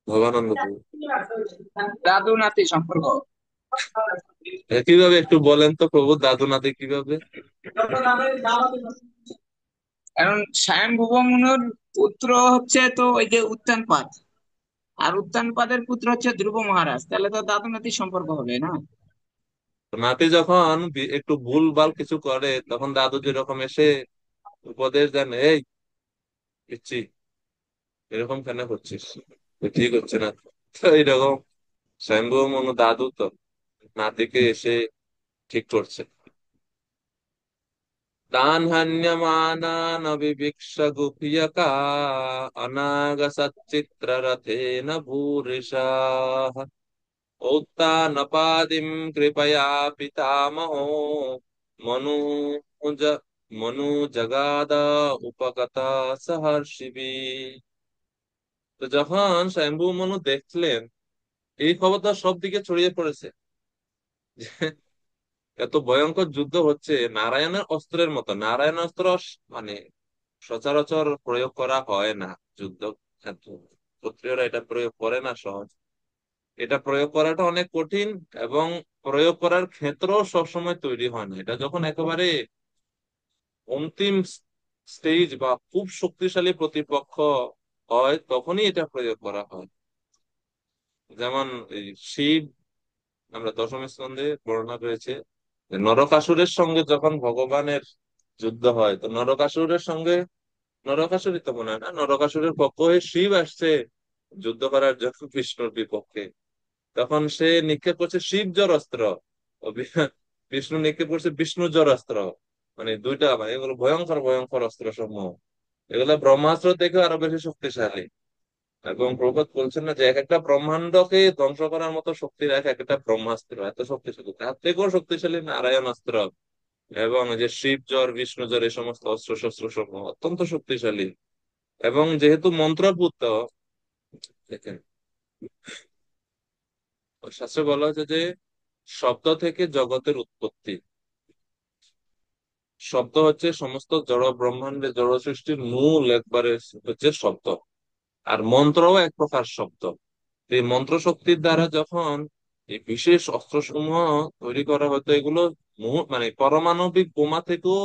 ভবানন্দ প্রভু। দাদু নাতি সম্পর্ক। কিভাবে একটু বলেন তো প্রভু, দাদু নাতি কিভাবে? কারণ স্বয়ংভুবমনুর পুত্র হচ্ছে তো ওই যে উত্তানপাদ, আর উত্তানপাদের পুত্র হচ্ছে ধ্রুব মহারাজ, তাহলে তো দাদু নাতির সম্পর্ক হবে না? নাতি যখন একটু ভুল ভাল কিছু করে, তখন দাদু যেরকম এসে উপদেশ দেন, এই পিচ্ছি, এরকম কেন করছিস, তো ঠিক হচ্ছে না। তো এইরকম স্বয়ম্ভু মনু দাদু তো নাতিকে এসে ঠিক করছে। তান হন্যমানান বিভিক্ষ গুহ্যকা অনাগসচ্চিত্র রথেন ভূরিশাঃ औत्तानपादिं कृपया पितामहो मनुज मनु जगाद उपगत सहर्षिबি। তো যখন স্বয়ম্ভু মনু দেখলেন এই খবরটা সব দিকে ছড়িয়ে পড়েছে যে এত ভয়ঙ্কর যুদ্ধ হচ্ছে, নারায়ণের অস্ত্রের মতো, নারায়ণ অস্ত্র মানে সচরাচর প্রয়োগ করা হয় না যুদ্ধ ক্ষেত্রে, ক্ষত্রিয়রা এটা প্রয়োগ করে না সহজ, এটা প্রয়োগ করাটা অনেক কঠিন, এবং প্রয়োগ করার ক্ষেত্র সবসময় তৈরি হয় না। এটা যখন একেবারে অন্তিম স্টেজ বা খুব শক্তিশালী প্রতিপক্ষ হয় তখনই এটা প্রয়োগ করা হয়। যেমন এই শিব, আমরা দশম স্কন্ধে বর্ণনা করেছে যে নরকাসুরের সঙ্গে যখন ভগবানের যুদ্ধ হয়, তো নরকাসুরের সঙ্গে, নরকাসুরই তো মনে হয় না, নরকাসুরের পক্ষ হয়ে শিব আসছে যুদ্ধ করার জন্য বিষ্ণুর বিপক্ষে, তখন সে নিক্ষেপ করছে শিব জড়াস্ত্র, ও বিষ্ণু নিক্ষেপ করছে বিষ্ণু জড়াস্ত্র, মানে দুইটা, মানে এগুলো ভয়ঙ্কর ভয়ঙ্কর অস্ত্র সমূহ, এগুলো ব্রহ্মাস্ত্র থেকে আরো বেশি শক্তিশালী। এবং প্রভাত বলছেন না যে এক একটা ব্রহ্মাণ্ডকে ধ্বংস করার মতো শক্তি রাখে এক একটা ব্রহ্মাস্ত্র, এত শক্তিশালী, তার থেকেও শক্তিশালী নারায়ণ অস্ত্র। এবং এই যে শিব জ্বর বিষ্ণু জ্বর এই সমস্ত অস্ত্র শস্ত্র সমূহ অত্যন্ত শক্তিশালী। এবং যেহেতু মন্ত্রপুত, দেখেন শাস্ত্রে বলা হয়েছে যে শব্দ থেকে জগতের উৎপত্তি, শব্দ হচ্ছে সমস্ত জড় ব্রহ্মাণ্ডের জড় সৃষ্টির মূল একবারে হচ্ছে শব্দ। আর মন্ত্রও এক প্রকার শব্দ। এই মন্ত্র শক্তির দ্বারা যখন এই বিশেষ অস্ত্রসমূহ তৈরি করা হতো, এগুলো মানে পারমাণবিক বোমা থেকেও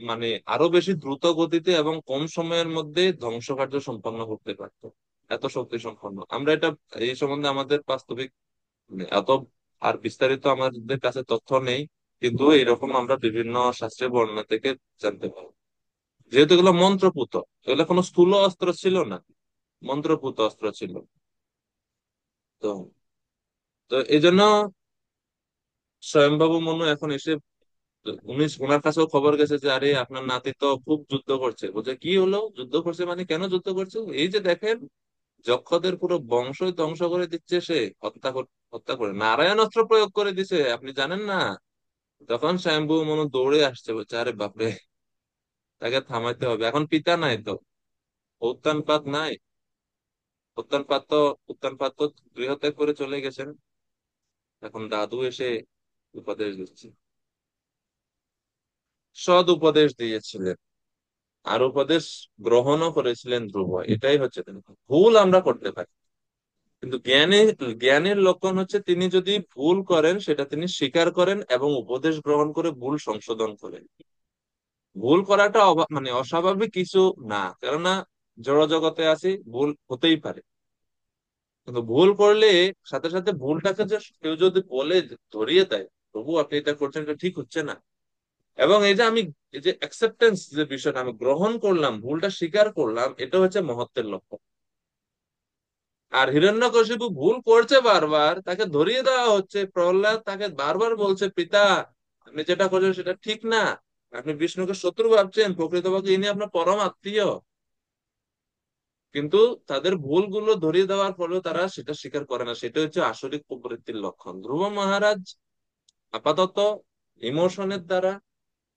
মানে আরো বেশি দ্রুত গতিতে এবং কম সময়ের মধ্যে ধ্বংসকার্য সম্পন্ন করতে পারতো, এত শক্তি সম্পন্ন। আমরা এটা এই সম্বন্ধে আমাদের বাস্তবিক মানে এত আর বিস্তারিত আমাদের কাছে তথ্য নেই, কিন্তু এরকম আমরা বিভিন্ন শাস্ত্রের বর্ণনা থেকে জানতে পারি। যেহেতু এগুলো মন্ত্রপুত, এগুলো কোনো স্থূল অস্ত্র ছিল না, মন্ত্রপুত অস্ত্র ছিল। তো তো এই জন্য স্বয়ংবাবু মনু এখন এসে, উনি ওনার কাছেও খবর গেছে যে আরে আপনার নাতি তো খুব যুদ্ধ করছে। বলছে কি হলো, যুদ্ধ করছে মানে কেন যুদ্ধ করছে? এই যে দেখেন যক্ষদের পুরো বংশই ধ্বংস করে দিচ্ছে সে, হত্যা করে নারায়ণ অস্ত্র প্রয়োগ করে দিছে, আপনি জানেন না? তখন স্বয়ম্ভু মনু দৌড়ে আসছে, বলছে আরে বাপরে, তাকে থামাইতে হবে, এখন পিতা নাই তো, উত্তানপাত নাই, উত্তানপাত তো গৃহত্যাগ করে চলে গেছেন, এখন দাদু এসে উপদেশ দিচ্ছে। সদ উপদেশ দিয়েছিলেন, আর উপদেশ গ্রহণও করেছিলেন ধ্রুব। এটাই হচ্ছে ভুল আমরা করতে পারি, কিন্তু জ্ঞানের লক্ষণ হচ্ছে তিনি যদি ভুল করেন সেটা তিনি স্বীকার করেন এবং উপদেশ গ্রহণ করে ভুল সংশোধন করেন। ভুল করাটা মানে অস্বাভাবিক কিছু না, কেননা জড় জগতে আছি, ভুল হতেই পারে। কিন্তু ভুল করলে সাথে সাথে ভুলটাকে যে কেউ যদি বলে, ধরিয়ে দেয়, প্রভু আপনি এটা করছেন, এটা ঠিক হচ্ছে না, এবং এই যে আমি, এই যে অ্যাকসেপ্টেন্স যে বিষয়টা, আমি গ্রহণ করলাম, ভুলটা স্বীকার করলাম, এটা হচ্ছে মহত্বের লক্ষণ। আর হিরণ্যকশিপু ভুল করছে বারবার, তাকে ধরিয়ে দেওয়া হচ্ছে, প্রহ্লাদ তাকে বারবার বলছে পিতা আপনি যেটা করছেন সেটা ঠিক না, আপনি বিষ্ণুকে শত্রু ভাবছেন, প্রকৃতপক্ষে ইনি আপনার পরম আত্মীয়। কিন্তু তাদের ভুলগুলো ধরিয়ে দেওয়ার পরেও তারা সেটা স্বীকার করে না, সেটা হচ্ছে আসরিক প্রবৃত্তির লক্ষণ। ধ্রুব মহারাজ আপাতত ইমোশনের দ্বারা,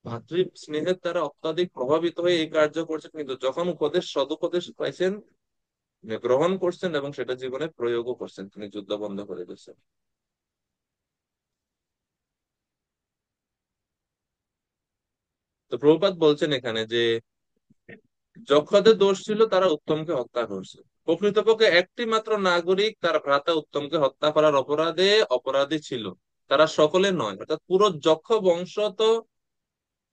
ভাতৃ স্নেহের দ্বারা অত্যাধিক প্রভাবিত হয়ে এই কার্য করছেন, কিন্তু যখন সদুপদেশ পাইছেন, গ্রহণ করছেন এবং সেটা জীবনে প্রয়োগও করছেন, তিনি যুদ্ধ বন্ধ করে দিয়েছেন। তো প্রভুপাদ বলছেন এখানে যে যক্ষদের দোষ ছিল, তারা উত্তমকে হত্যা করছে। প্রকৃতপক্ষে একটি মাত্র নাগরিক তার ভ্রাতা উত্তমকে হত্যা করার অপরাধে অপরাধী ছিল, তারা সকলে নয়, অর্থাৎ পুরো যক্ষ বংশ তো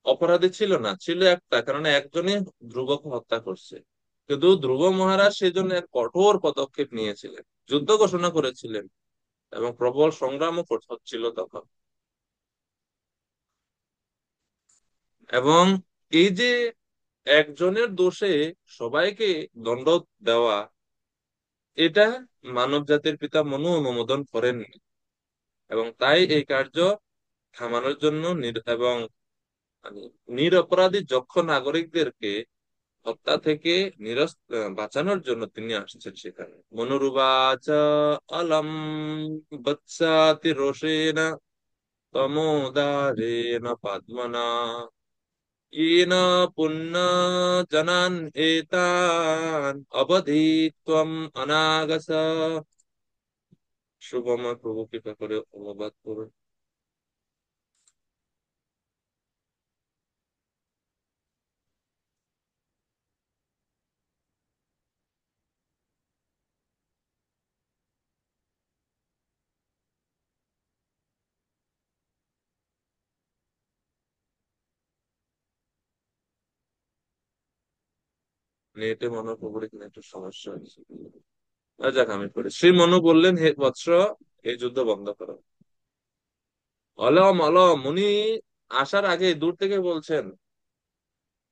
অপরাধী ছিল না, ছিল একটা, কারণ একজনই ধ্রুবকে হত্যা করছে। কিন্তু ধ্রুব মহারাজ সেজন্য এক কঠোর পদক্ষেপ নিয়েছিলেন, যুদ্ধ ঘোষণা করেছিলেন, এবং প্রবল সংগ্রামও হচ্ছিল তখন। এবং এই যে একজনের দোষে সবাইকে দণ্ড দেওয়া, এটা মানব জাতির পিতা মনু অনুমোদন করেননি, এবং তাই এই কার্য থামানোর জন্য এবং মানে নিরপরাধী যক্ষ নাগরিকদেরকে হত্যা থেকে বাঁচানোর জন্য তিনি আসছেন সেখানে। মনুরুবাচ অলম বৎসাতি রোষেণ তমোদারেণ পদ্মনা येन पुण्य जनान् एतान् অবধি অনাগস। শুভময় প্রভু কৃপা করে অনুবাদ করুন। নেটে মনে হয় প্রভুর এখানে একটু সমস্যা হয়েছে। যাক আমি পড়ি। শ্রী মনু বললেন, হে বৎস, এই যুদ্ধ বন্ধ করো। অলম অলম, উনি আসার আগে দূর থেকে বলছেন,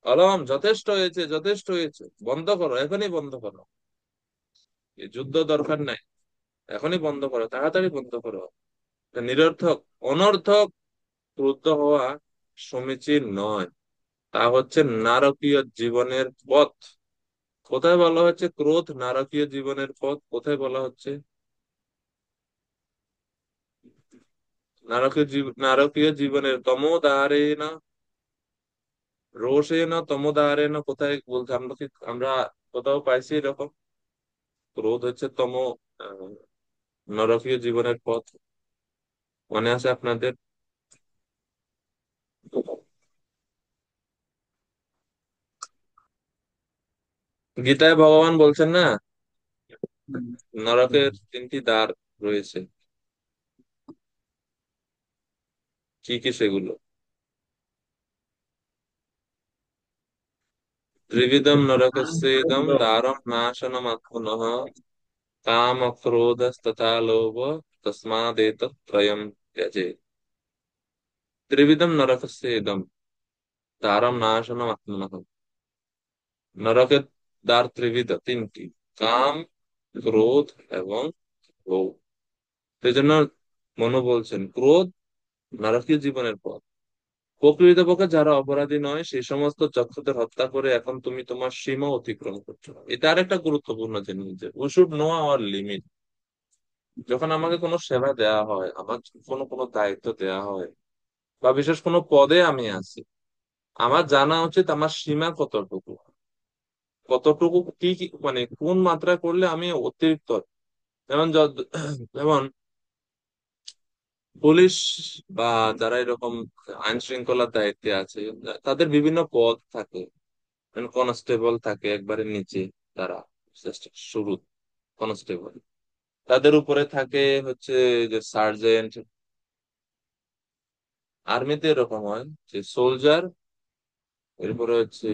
অলম, যথেষ্ট হয়েছে, যথেষ্ট হয়েছে, বন্ধ করো, এখনই বন্ধ করো, এই যুদ্ধ দরকার নাই, এখনই বন্ধ করো, তাড়াতাড়ি বন্ধ করো। এটা নিরর্থক, অনর্থক ক্রুদ্ধ হওয়া সমীচীন নয়। তা হচ্ছে নারকীয় জীবনের পথ। কোথায় বলা হচ্ছে ক্রোধ নারকীয় জীবনের পথ? কোথায় বলা হচ্ছে নারকীয় জীবনের তমোদারে না, রোষে না, তমোদারে না, কোথায় বলছে? আমরা কোথাও পাইছি এরকম? ক্রোধ হচ্ছে আহ, নরকীয় জীবনের পথ, মনে আছে আপনাদের? গীতায় ভগবান বলছেন না, হুম। নরকের 3টি দ্বার রয়েছে। কি কি সেগুলো? ত্রিবিধম নরকস্যেদম দ্বারম নাশনমাত্মনঃ काम क्रोधस्तथा लोभ तस्मादेतत्त्रयम् त्यजेत्। ত্রিবিধম নরকস্য ইদম দ্বারম নাশনম আত্মনঃ। নরকের দ্বার ত্রিবিধ, 3টি: কাম, ক্রোধ এবং লোভ। সেই জন্য মনু বলছেন ক্রোধ নরকীয় জীবনের পথ। প্রকৃতপক্ষে যারা অপরাধী নয় সেই সমস্ত চক্ষুদের হত্যা করে এখন তুমি তোমার সীমা অতিক্রম করছো। এটা আর একটা গুরুত্বপূর্ণ জিনিস, যে we should know our limit. যখন আমাকে কোনো সেবা দেয়া হয়, আমার কোনো কোনো দায়িত্ব দেয়া হয়, বা বিশেষ কোনো পদে আমি আছি, আমার জানা উচিত আমার সীমা কতটুকু, কতটুকু কি কি মানে কোন মাত্রা করলে আমি অতিরিক্ত। যেমন যেমন পুলিশ বা যারা এরকম আইন শৃঙ্খলার দায়িত্বে আছে, তাদের বিভিন্ন পদ থাকে। কনস্টেবল থাকে একবারে নিচে, তারা জাস্ট শুরু কনস্টেবল। তাদের উপরে থাকে হচ্ছে যে সার্জেন্ট। আর্মিতে এরকম হয় যে সোলজার, এরপরে হচ্ছে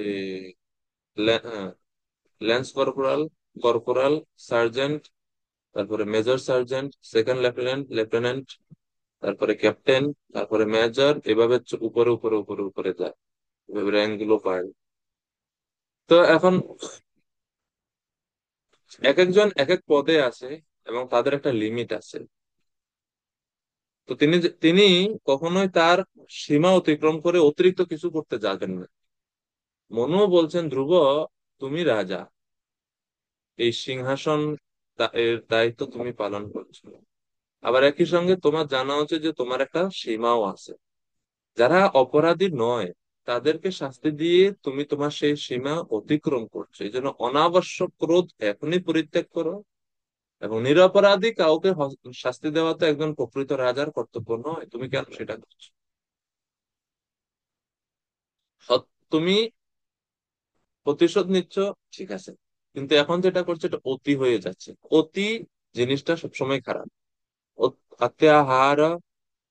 ল্যান্স কর্পোরাল, কর্পোরাল, সার্জেন্ট, তারপরে major sergeant, second lieutenant, lieutenant, তারপরে ক্যাপ্টেন, তারপরে মেজর, এভাবে উপরে উপরে উপরে উপরে যায়, এভাবে র্যাঙ্ক গুলো পায়। তো এখন এক একজন এক এক পদে আছে এবং তাদের একটা লিমিট আছে। তো তিনি কখনোই তার সীমা অতিক্রম করে অতিরিক্ত কিছু করতে যাবেন না। মনুও বলছেন, ধ্রুব, তুমি রাজা, এই সিংহাসন এর দায়িত্ব তুমি পালন করছো। আবার একই সঙ্গে তোমার জানা উচিত যে তোমার একটা সীমাও আছে। যারা অপরাধী নয় তাদেরকে শাস্তি দিয়ে তুমি তোমার সেই সীমা অতিক্রম করছো। এই জন্য অনাবশ্যক ক্রোধ এখনই পরিত্যাগ করো, এবং নিরপরাধী কাউকে শাস্তি দেওয়া তো একজন প্রকৃত রাজার কর্তব্য নয়। তুমি কেন সেটা করছো? তুমি প্রতিশোধ নিচ্ছ, ঠিক আছে, কিন্তু এখন যেটা করছো এটা অতি হয়ে যাচ্ছে। অতি জিনিসটা সবসময় খারাপ। অত্যাহার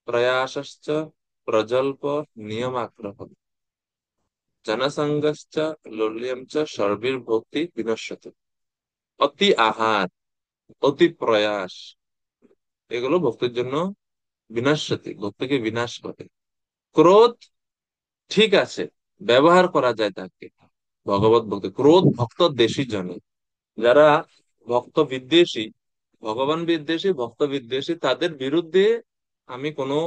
প্রয়াসশ্চ প্রজল্প নিয়মাগ্রহ জনসংগশ্চ লোল্যম চ সর্বির্ভক্তি বিনশ্যতে। অতি আহার, অতি প্রয়াস, এগুলো ভক্তির জন্য বিনশ্যতি, ভক্তিকে বিনাশ করে। ক্রোধ ঠিক আছে, ব্যবহার করা যায় তাকে ভগবত ভক্তি। ক্রোধ ভক্ত দেশী জনে, যারা ভক্ত বিদ্বেষী, ভগবান বিদ্বেষী, ভক্ত বিদ্বেষী, তাদের বিরুদ্ধে আমি কোনো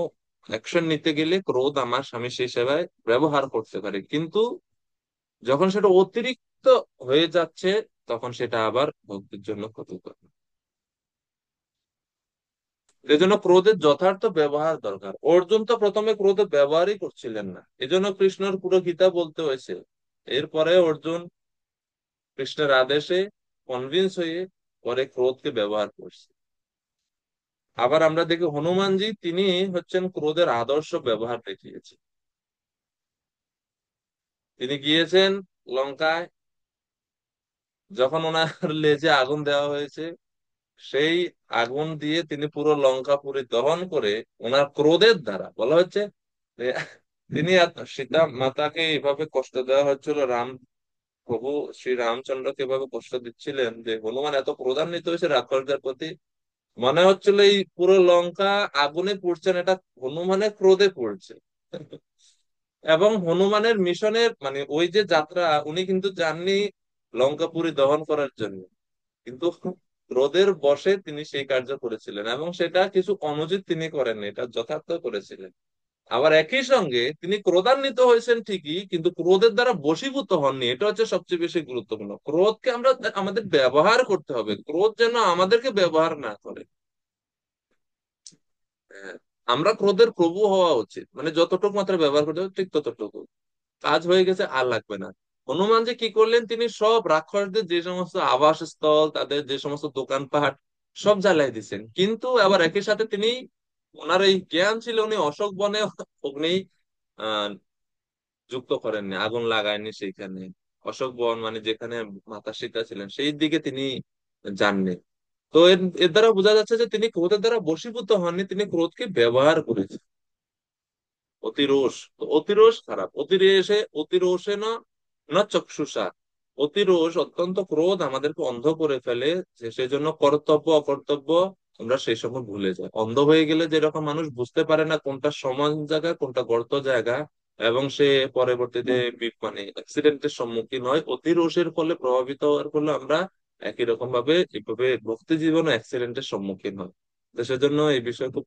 অ্যাকশন নিতে গেলে ক্রোধ আমার স্বামী সেই সেবায় ব্যবহার করতে পারি, কিন্তু যখন সেটা অতিরিক্ত হয়ে যাচ্ছে তখন সেটা আবার ভক্তির জন্য ক্ষতিকর। এজন্য ক্রোধের যথার্থ ব্যবহার দরকার। অর্জুন তো প্রথমে ক্রোধের ব্যবহারই করছিলেন না, এজন্য কৃষ্ণর পুরো গীতা বলতে হয়েছে। এরপরে অর্জুন কৃষ্ণের আদেশে কনভিন্স হয়ে পরে ক্রোধকে ব্যবহার করছে। আবার আমরা দেখি হনুমানজি, তিনি হচ্ছেন ক্রোধের আদর্শ ব্যবহার দেখিয়েছে। তিনি গিয়েছেন লঙ্কায়, যখন ওনার লেজে আগুন দেওয়া হয়েছে, সেই আগুন দিয়ে তিনি পুরো লঙ্কা পুরি দহন করে ওনার ক্রোধের দ্বারা বলা হচ্ছে যে তিনি সীতা মাতাকে এভাবে কষ্ট দেওয়া হচ্ছিল, রাম প্রভু শ্রী রামচন্দ্রকে এভাবে কষ্ট দিচ্ছিলেন যে হনুমান এত ক্রোধান্বিত হয়েছে রাক্ষসদের প্রতি, মনে হচ্ছিল এই পুরো লঙ্কা আগুনে পুড়ছেন, এটা হনুমানের ক্রোধে পুড়ছে। এবং হনুমানের মিশনের মানে ওই যে যাত্রা, উনি কিন্তু যাননি লঙ্কাপুরি দহন করার জন্য, কিন্তু ক্রোধের বশে তিনি সেই কার্য করেছিলেন, এবং সেটা কিছু অনুচিত তিনি করেননি, এটা যথার্থ করেছিলেন। আবার একই সঙ্গে তিনি ক্রোধান্বিত হয়েছেন ঠিকই, কিন্তু ক্রোধের দ্বারা বশীভূত হননি, এটা হচ্ছে সবচেয়ে বেশি গুরুত্বপূর্ণ। ক্রোধকে আমরা আমাদের ব্যবহার করতে হবে, ক্রোধ যেন আমাদেরকে ব্যবহার না করে। হ্যাঁ, আমরা ক্রোধের প্রভু হওয়া উচিত, মানে যতটুকু মাত্রা ব্যবহার করতে হবে ঠিক ততটুকু, কাজ হয়ে গেছে আর লাগবে না। হনুমান যে কি করলেন, তিনি সব রাক্ষসদের যে সমস্ত আবাসস্থল, তাদের যে সমস্ত দোকানপাট সব জ্বালাই দিচ্ছেন, কিন্তু আবার একই সাথে তিনি, ওনার এই জ্ঞান ছিল, উনি অশোক বনে অগ্নি আহ যুক্ত করেননি, আগুন লাগায়নি সেইখানে। অশোক বন মানে যেখানে মাতা সীতা ছিলেন সেই দিকে তিনি যাননি। তো এর এর দ্বারা বোঝা যাচ্ছে যে তিনি ক্রোধের দ্বারা বশীভূত হননি, তিনি ক্রোধকে ব্যবহার করেছেন। অতিরোষ, তো অতিরোষ খারাপ। অতিরোষে না না চক্ষুষা, অতিরোষ অত্যন্ত ক্রোধ আমাদেরকে অন্ধ করে ফেলে, যে সেই জন্য কর্তব্য অকর্তব্য আমরা সেই সময় ভুলে যাই। অন্ধ হয়ে গেলে যেরকম মানুষ বুঝতে পারে না কোনটা সমান জায়গা কোনটা গর্ত জায়গা, এবং সে পরবর্তীতে মানে অ্যাক্সিডেন্টের সম্মুখীন হয়, অতিরোষের ফলে প্রভাবিত হওয়ার ফলে আমরা একই রকম ভাবে এভাবে ভক্তি জীবন অ্যাক্সিডেন্টের সম্মুখীন হয়। তো সেজন্য এই বিষয়ে খুব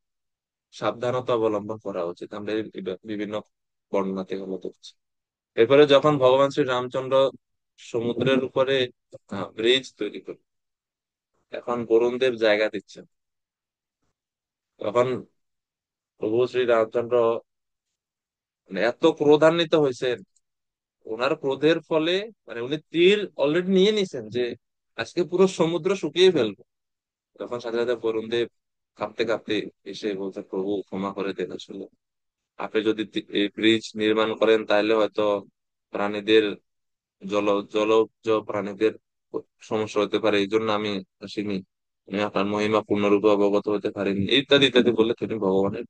সাবধানতা অবলম্বন করা উচিত, আমরা এই বিভিন্ন বর্ণনা থেকে মত হচ্ছে। এরপরে যখন ভগবান শ্রী রামচন্দ্র সমুদ্রের উপরে ব্রিজ তৈরি করে এখন বরুণদেব জায়গা দিচ্ছেন, তখন প্রভু শ্রী রামচন্দ্র মানে এত ক্রোধান্বিত হয়েছেন, ওনার ক্রোধের ফলে মানে উনি তীর অলরেডি নিয়ে নিছেন যে আজকে পুরো সমুদ্র শুকিয়ে ফেলবো। তখন সাথে সাথে বরুণদেব কাঁপতে কাঁপতে এসে বলতে, প্রভু ক্ষমা করে দেন, আসলে আপনি যদি এই ব্রিজ নির্মাণ করেন তাহলে হয়তো প্রাণীদের, জলজ প্রাণীদের সমস্যা হতে পারে, এই জন্য আমি আসিনি, আমি আপনার মহিমা পূর্ণরূপে অবগত হতে পারিনি, ইত্যাদি ইত্যাদি বলে তিনি ভগবানের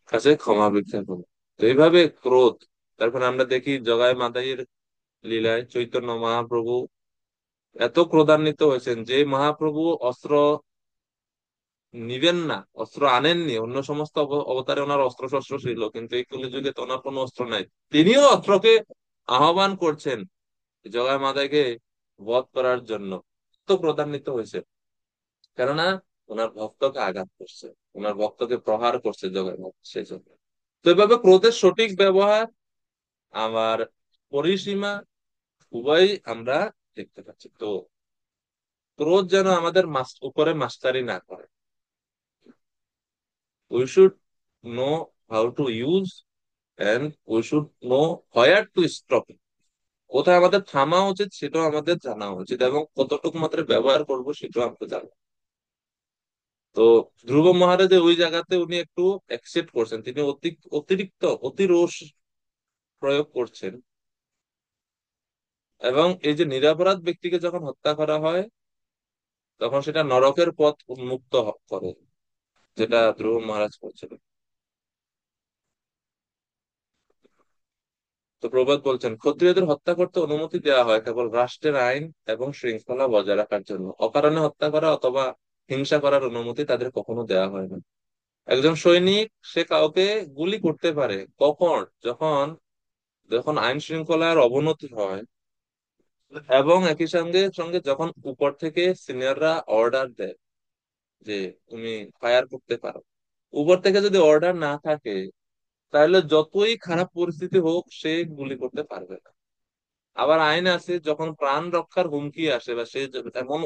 কাছে ক্ষমা ভিক্ষা করেন। তো এইভাবে ক্রোধ। তারপরে আমরা দেখি জগাই মাতাইয়ের লীলায় চৈতন্য মহাপ্রভু এত ক্রোধান্বিত হয়েছেন যে মহাপ্রভু অস্ত্র নিবেন না, অস্ত্র আনেননি, অন্য সমস্ত অবতারে ওনার অস্ত্র শস্ত্র ছিল, কিন্তু এই কলিযুগে তো ওনার কোনো অস্ত্র নাই, তিনিও অস্ত্রকে আহ্বান করছেন জগাই মাতাইকে বধ করার জন্য। তো ক্রোধান্বিত হয়েছে, কেননা ওনার ভক্তকে আঘাত করছে, ওনার ভক্তকে প্রহার করছে জগাই মাতা, সেই জন্য। তো এভাবে ক্রোধের সঠিক ব্যবহার, আমার পরিসীমা উভয় আমরা দেখতে পাচ্ছি। তো ক্রোধ যেন আমাদের উপরে মাস্টারি না করে। We should know how to use, and we should know where to stop it. কোথায় আমাদের থামা উচিত সেটাও আমাদের জানা উচিত, এবং কতটুকু মাত্রায় ব্যবহার করব সেটাও আমাদের জানা। তো ধ্রুব মহারাজের ওই জায়গাতে উনি একটু অ্যাকসেপ্ট করছেন, তিনি অতিরিক্ত অতিরোষ প্রয়োগ করছেন, এবং এই যে নিরপরাধ ব্যক্তিকে যখন হত্যা করা হয় তখন সেটা নরকের পথ উন্মুক্ত করে, যেটা ধ্রুব মহারাজ করছিলেন। তো প্রবাদ বলছেন, ক্ষত্রিয়দের হত্যা করতে অনুমতি দেওয়া হয় কেবল রাষ্ট্রের আইন এবং শৃঙ্খলা বজায় রাখার জন্য, অকারণে হত্যা করা অথবা হিংসা করার অনুমতি তাদের কখনো দেওয়া হয় না। একজন সৈনিক সে কাউকে গুলি করতে পারে কখন, যখন যখন আইন শৃঙ্খলার অবনতি হয়, এবং একই সঙ্গে সঙ্গে যখন উপর থেকে সিনিয়ররা অর্ডার দেয় যে তুমি ফায়ার করতে পারো, উপর থেকে যদি অর্ডার না থাকে তাহলে যতই খারাপ পরিস্থিতি হোক সে গুলি করতে পারবে না। আবার আইন আছে যখন প্রাণ রক্ষার হুমকি আসে বা সে এমন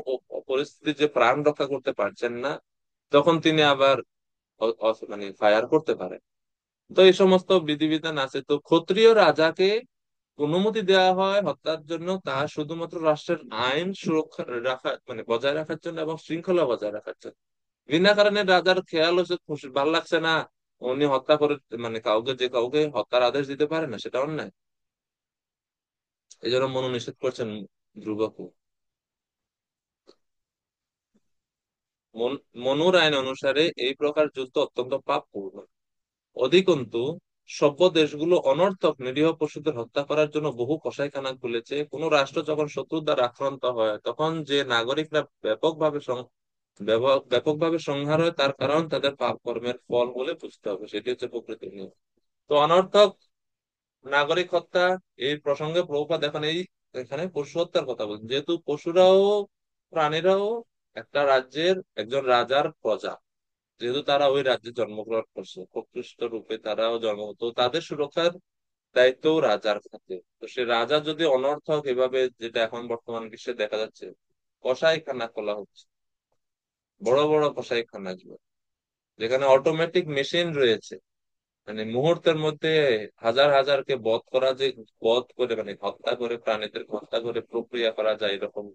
পরিস্থিতি যে প্রাণ রক্ষা করতে পারছেন না, তখন তিনি আবার মানে ফায়ার করতে পারেন। তো এই সমস্ত বিধিবিধান আছে। তো ক্ষত্রিয় রাজাকে অনুমতি দেওয়া হয় হত্যার জন্য, তা শুধুমাত্র রাষ্ট্রের আইন সুরক্ষা রাখা মানে বজায় রাখার জন্য এবং শৃঙ্খলা বজায় রাখার জন্য। বিনা কারণে রাজার খেয়াল হচ্ছে খুশি ভাল লাগছে না উনি হত্যা করে, মানে কাউকে যে কাউকে হত্যার আদেশ দিতে পারে না, সেটা অন্যায়। এই জন্য মনোনিষেধ করছেন ধ্রুবকে। মনুর আইন অনুসারে এই প্রকার যুদ্ধ অত্যন্ত পাপপূর্ণ। অধিকন্তু সভ্য দেশগুলো অনর্থক নিরীহ পশুদের হত্যা করার জন্য বহু কসাইখানা খুলেছে। কোন রাষ্ট্র যখন শত্রুর দ্বারা আক্রান্ত হয় তখন যে নাগরিকরা ব্যাপকভাবে সংহার হয়, তার কারণ তাদের পাপ কর্মের ফল বলে বুঝতে হবে, সেটি হচ্ছে প্রকৃতির নিয়ম। তো অনর্থক নাগরিক হত্যা, এই প্রসঙ্গে প্রভুপাদ এখন এখানে পশু হত্যার কথা বলছেন, যেহেতু পশুরাও প্রাণীরাও একটা রাজ্যের একজন রাজার প্রজা, যেহেতু তারা ওই রাজ্যে জন্মগ্রহণ করছে, প্রকৃষ্ট রূপে তারাও জন্মগত, তাদের সুরক্ষার দায়িত্ব রাজার হাতে। তো সে রাজা যদি অনর্থক এভাবে, যেটা এখন বর্তমান বিশ্বে দেখা যাচ্ছে, কসাইখানা খোলা হচ্ছে, বড় বড় কসাইখানা গুলো যেখানে অটোমেটিক মেশিন রয়েছে, মানে মুহূর্তের মধ্যে হাজার হাজারকে বধ করা, যে বধ করে মানে হত্যা করে প্রাণীদের হত্যা করে প্রক্রিয়া করা যায়, এরকম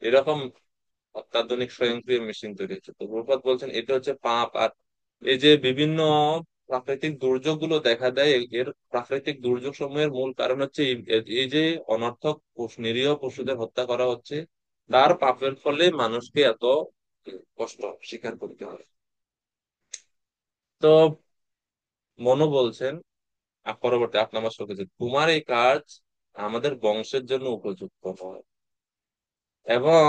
এরকম অত্যাধুনিক স্বয়ংক্রিয় মেশিন তৈরি হচ্ছে। তো প্রভুপাদ বলছেন এটা হচ্ছে পাপ। আর এই যে বিভিন্ন প্রাকৃতিক দুর্যোগ গুলো দেখা দেয়, এর প্রাকৃতিক দুর্যোগ সমূহের মূল কারণ হচ্ছে এই যে অনর্থক নিরীহ পশুদের হত্যা করা হচ্ছে, তার পাপের ফলে মানুষকে এত কষ্ট স্বীকার করতে হয়। তো মনু বলছেন পরবর্তী 8 নম্বর শ্লোকে যে তোমার এই কাজ আমাদের বংশের জন্য উপযুক্ত নয় এবং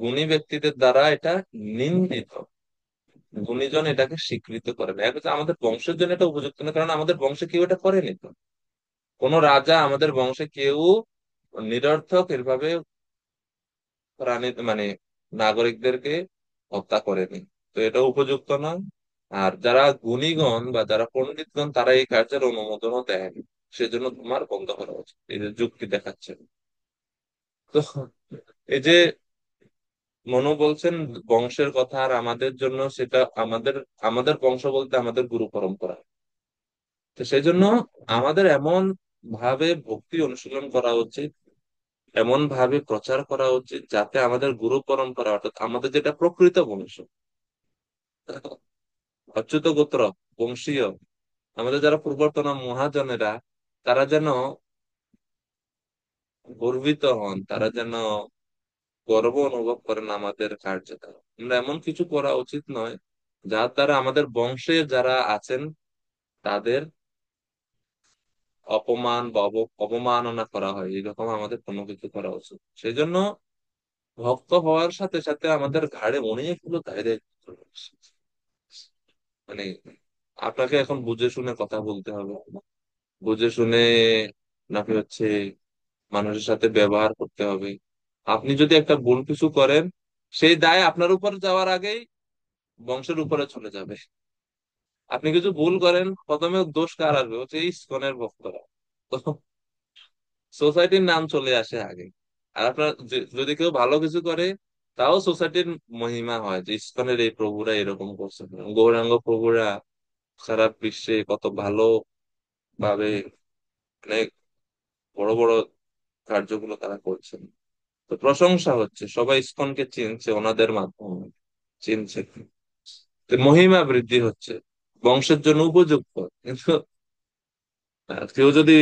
গুণী ব্যক্তিদের দ্বারা এটা নিন্দিত। গুণীজন এটাকে স্বীকৃত করে না, এক হচ্ছে আমাদের বংশের জন্য এটা উপযুক্ত না, কারণ আমাদের বংশে কেউ এটা করেনি। তো কোন রাজা আমাদের বংশে কেউ নিরর্থক এভাবে প্রাণী মানে নাগরিকদেরকে হত্যা করেনি। তো এটা উপযুক্ত নয়। আর যারা গুণীগণ বা যারা পণ্ডিতগণ তারা এই কার্যের অনুমোদনও দেয়নি, সেজন্য তোমার বন্ধ করা উচিত, এই যে যুক্তি দেখাচ্ছে। তো এই যে মনু বলছেন বংশের কথা, আর আমাদের জন্য সেটা আমাদের আমাদের বংশ বলতে আমাদের গুরু পরম্পরা। তো সেই জন্য আমাদের এমন ভাবে ভক্তি অনুশীলন করা উচিত, এমন ভাবে প্রচার করা উচিত যাতে আমাদের গুরু পরম্পরা, অর্থাৎ আমাদের যেটা প্রকৃত বংশ, অচ্যুত গোত্র বংশীয়, আমাদের যারা পূর্বতন মহাজনেরা, তারা যেন গর্বিত হন, তারা যেন গর্ব অনুভব করেন আমাদের কার্য দ্বারা। আমরা এমন কিছু করা উচিত নয় যার দ্বারা আমাদের বংশে যারা আছেন তাদের অপমান বা অবমাননা করা হয়, এরকম আমাদের কোনো কিছু করা উচিত। সেই জন্য ভক্ত হওয়ার সাথে সাথে আমাদের ঘাড়ে অনেকগুলো দায় দায়িত্ব রয়েছে। মানে আপনাকে এখন বুঝে শুনে কথা বলতে হবে, বুঝে শুনে নাকি হচ্ছে মানুষের সাথে ব্যবহার করতে হবে। আপনি যদি একটা ভুল কিছু করেন, সেই দায় আপনার উপর যাওয়ার আগেই বংশের উপরে চলে যাবে। আপনি কিছু ভুল করেন, প্রথমে দোষ কার আসবে, হচ্ছে এই ইসকনের ভক্তরা। তো সোসাইটির নাম চলে আসে আগে। আর আপনার যদি কেউ ভালো কিছু করে, তাও সোসাইটির মহিমা হয় যে ইসকনের এই প্রভুরা এরকম করছে, গৌরাঙ্গ প্রভুরা সারা বিশ্বে কত ভালো ভাবে অনেক বড় বড় কার্যগুলো তারা করছেন। তো প্রশংসা হচ্ছে, সবাই ইসকনকে চিনছে ওনাদের মাধ্যমে, চিনছে। তো মহিমা বৃদ্ধি হচ্ছে, বংশের জন্য উপযুক্ত। কিন্তু কেউ যদি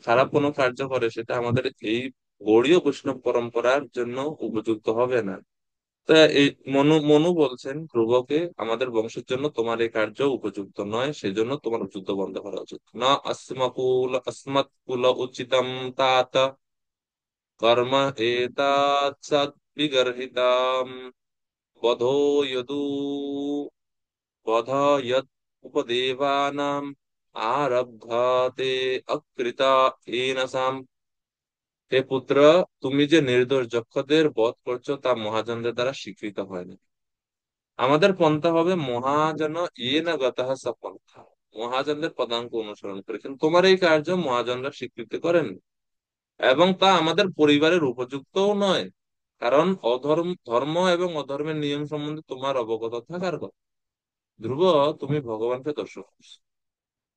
খারাপ কোনো কার্য করে, সেটা আমাদের এই গৌড়ীয় বৈষ্ণব পরম্পরার জন্য উপযুক্ত হবে না। তা এই মনু বলছেন ধ্রুবকে আমাদের বংশের জন্য তোমার এই কার্য উপযুক্ত নয়, সেজন্য তোমার যুদ্ধ বন্ধ করা উচিত না। अस्मत्कुल उचितम तात कर्म एतत् सत् विगर्हितम् বধো যদু বধ যৎ উপদেবানাম আরব্ধতে অকৃতা এন সাম। হে পুত্র, তুমি যে নির্দোষ যক্ষদের বধ করছো তা মহাজনদের দ্বারা স্বীকৃত হয়নি। আমাদের পন্থা হবে মহাজন ইয়ে না গতাহ সব পন্থা, মহাজনদের পদাঙ্ক অনুসরণ করে, কিন্তু তোমার এই কার্য মহাজনরা স্বীকৃতি করেন, এবং তা আমাদের পরিবারের উপযুক্তও নয়। কারণ ধর্ম এবং অধর্মের নিয়ম সম্বন্ধে তোমার অবগত থাকার কথা। ধ্রুব, তুমি ভগবানকে দর্শন করছো,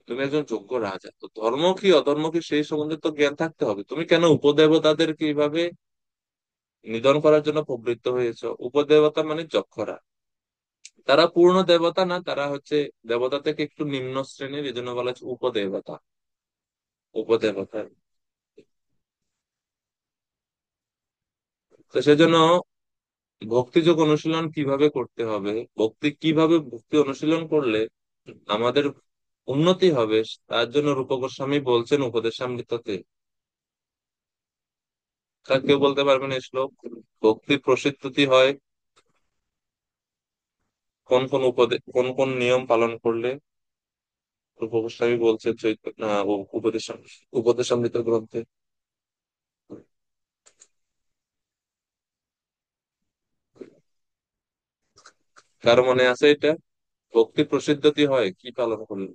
তুমি একজন যোগ্য রাজা, তো ধর্ম কি অধর্ম কি সেই সম্বন্ধে তো জ্ঞান থাকতে হবে। তুমি কেন উপদেবতাদেরকে এইভাবে নিধন করার জন্য প্রবৃত্ত হয়েছে? উপদেবতা মানে যক্ষরা, তারা পূর্ণ দেবতা না, তারা হচ্ছে দেবতা থেকে একটু নিম্ন শ্রেণীর, এই জন্য বলা হচ্ছে উপদেবতা। উপদেবতা, তো সেজন্য ভক্তিযোগ অনুশীলন কিভাবে করতে হবে, ভক্তি অনুশীলন করলে আমাদের উন্নতি হবে, তার জন্য রূপ গোস্বামী বলছেন উপদেশামৃততে। তা কেউ বলতে পারবেন এই শ্লোক? ভক্তি প্রসিদ্ধি হয় কোন কোন নিয়ম পালন করলে? রূপ গোস্বামী বলছেন চৈতন্য উপদেশামৃত গ্রন্থে। কার মনে আছে এটা? ভক্তি প্রসিদ্ধি হয় কি পালন করলে?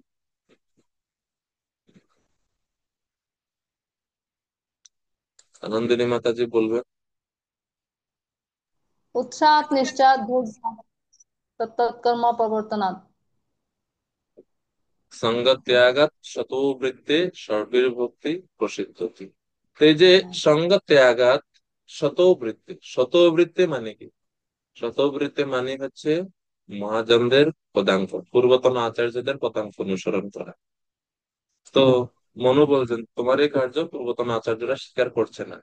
আনন্দিনী মাতাজি বলবেন। उत्साहात् निश्चात् धूर्तात् तत्तत्कर्म प्रवर्तनात्। সঙ্গত্যাগাৎ শতো বৃত্তে সর্বির্ভক্তি প্রসিদ্ধতি। তো এই যে সঙ্গত্যাগাৎ শতো বৃত্তি, শতো বৃত্তি মানে কি? শতো বৃত্তি মানে হচ্ছে মহাজনদের পদাঙ্ক, পূর্বতন আচার্যদের পদাঙ্ক অনুসরণ করা। তো মনু বলছেন তোমার এই কার্য পূর্বতন আচার্যরা স্বীকার করছে না,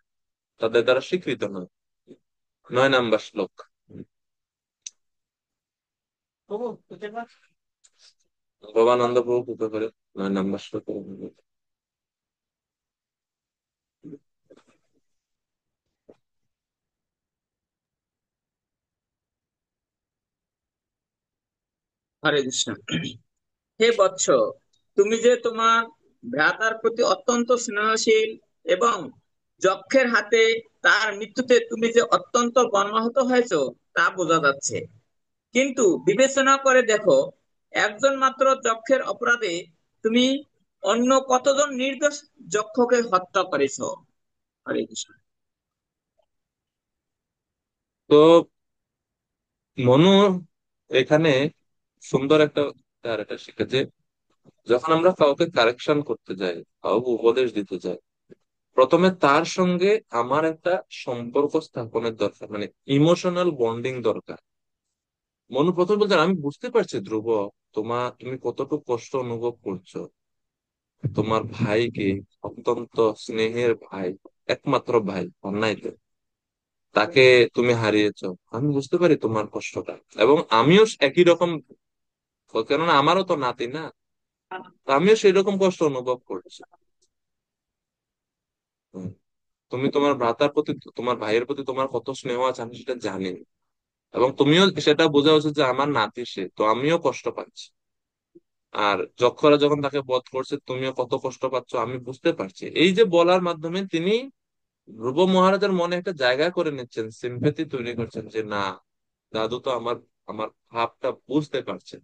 তাদের দ্বারা স্বীকৃত নয়। 9 নম্বর শ্লোক। ভবানন্দ প্রভু কৃপা করে 9 নম্বর শ্লোক। হরে কৃষ্ণ। হে বৎস, তুমি যে তোমার ভ্রাতার প্রতি অত্যন্ত স্নেহশীল এবং যক্ষের হাতে তার মৃত্যুতে তুমি যে অত্যন্ত মর্মাহত হয়েছো তা বোঝা যাচ্ছে। কিন্তু বিবেচনা করে দেখো, একজন মাত্র যক্ষের অপরাধে তুমি অন্য কতজন নির্দোষ যক্ষকে হত্যা করেছো। হরে কৃষ্ণ। তো মনু এখানে সুন্দর একটা তার এটা শিখেছে, যখন আমরা কাউকে কারেকশন করতে যাই, কাউকে উপদেশ দিতে যাই, প্রথমে তার সঙ্গে আমার একটা সম্পর্ক স্থাপনের দরকার, মানে ইমোশনাল বন্ডিং দরকার। মনু প্রথম বলছেন আমি বুঝতে পারছি ধ্রুব, তুমি কতটুকু কষ্ট অনুভব করছো, তোমার ভাইকে, অত্যন্ত স্নেহের ভাই, একমাত্র ভাই অন্যায়তে, তাকে তুমি হারিয়েছো। আমি বুঝতে পারি তোমার কষ্টটা, এবং আমিও একই রকম, কেননা আমারও তো নাতি না, তো আমিও সেই রকম কষ্ট অনুভব করছি। হুম। তুমি তোমার ভ্রাতার প্রতি, তোমার ভাইয়ের প্রতি তোমার কত স্নেহ আছে আমি সেটা জানি, এবং তুমিও সেটা বোঝা উচিত যে আমার নাতি সে, তো আমিও কষ্ট পাচ্ছি। আর যক্ষরা যখন তাকে বধ করছে তুমিও কত কষ্ট পাচ্ছ আমি বুঝতে পারছি। এই যে বলার মাধ্যমে তিনি ধ্রুব মহারাজের মনে একটা জায়গা করে নিচ্ছেন, সিম্পেথি তৈরি করছেন, যে না, দাদু তো আমার আমার ভাবটা বুঝতে পারছেন।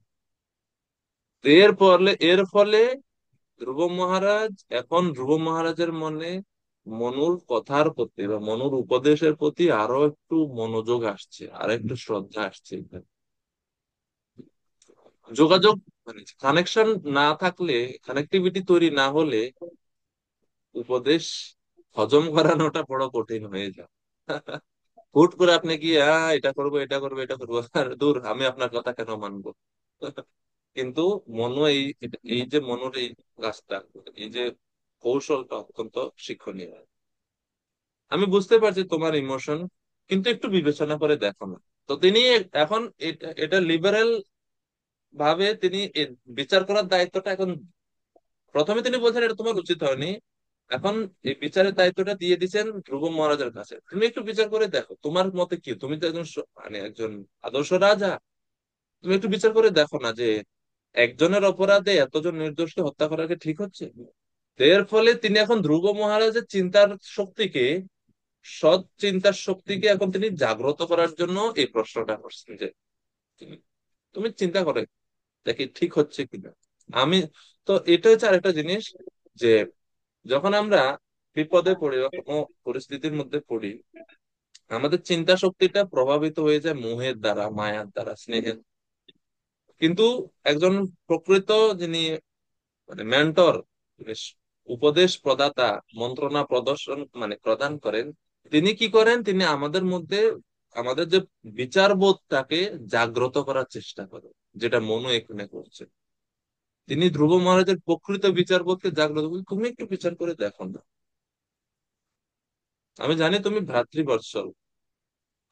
এর ফলে ধ্রুব মহারাজের মনে মনুর কথার প্রতি বা মনুর উপদেশের প্রতি আরো একটু মনোযোগ আসছে, আর একটু শ্রদ্ধা আসছে। যোগাযোগ মানে কানেকশন না থাকলে, কানেক্টিভিটি তৈরি না হলে উপদেশ হজম করানোটা বড় কঠিন হয়ে যায়। হুট করে আপনি কি এটা করবো এটা করবো এটা করবো, আর দূর আমি আপনার কথা কেন মানবো। কিন্তু এই যে মনুর এই কাজটা, এই যে কৌশলটা অত্যন্ত শিক্ষণীয়। আমি বুঝতে পারছি তোমার ইমোশন, কিন্তু একটু বিবেচনা করে দেখো না। তো তিনি এখন এটা লিবারেল ভাবে তিনি বিচার করার দায়িত্বটা এখন, প্রথমে তিনি বলছেন এটা তোমার উচিত হয়নি, এখন এই বিচারের দায়িত্বটা দিয়ে দিচ্ছেন ধ্রুব মহারাজের কাছে। তুমি একটু বিচার করে দেখো তোমার মতে কি, তুমি তো একজন মানে একজন আদর্শ রাজা, তুমি একটু বিচার করে দেখো না যে একজনের অপরাধে এতজন নির্দোষকে হত্যা করা কি ঠিক হচ্ছে? এর ফলে তিনি এখন ধ্রুব মহারাজের চিন্তার শক্তিকে, সৎ চিন্তার শক্তিকে এখন তিনি জাগ্রত করার জন্য এই প্রশ্নটা করছেন যে তুমি তুমি চিন্তা করে দেখি ঠিক হচ্ছে কিনা। আমি তো এটা হচ্ছে আরেকটা জিনিস, যে যখন আমরা বিপদে পড়ি বা কোনো পরিস্থিতির মধ্যে পড়ি, আমাদের চিন্তা শক্তিটা প্রভাবিত হয়ে যায় মোহের দ্বারা, মায়ার দ্বারা, স্নেহের। কিন্তু একজন প্রকৃত যিনি মানে মেন্টর, উপদেশ প্রদাতা, মন্ত্রণা প্রদর্শন মানে প্রদান করেন, তিনি কি করেন, তিনি আমাদের মধ্যে আমাদের যে বিচারবোধটাকে জাগ্রত করার চেষ্টা করেন, যেটা মনু এখানে করছে। তিনি ধ্রুব মহারাজের প্রকৃত বিচারবোধকে জাগ্রত করেন, তুমি একটু বিচার করে দেখো না। আমি জানি তুমি ভ্রাতৃবৎসল,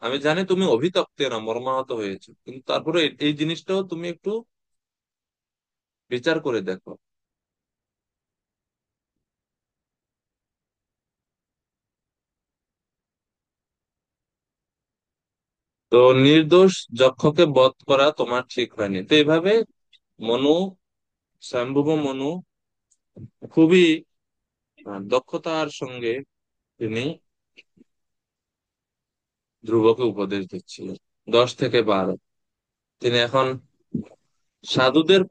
আমি জানি তুমি অভিতপ্তে না মর্মাহত হয়েছে, কিন্তু তারপরে এই জিনিসটাও তুমি একটু বিচার করে দেখো। তো নির্দোষ যক্ষকে বধ করা তোমার ঠিক হয়নি। তো এইভাবে মনু, স্বয়ম্ভুব মনু খুবই দক্ষতার সঙ্গে তিনি ধ্রুবকে উপদেশ দিচ্ছিলেন। 10 থেকে 12 তিনি এখন সাধুদের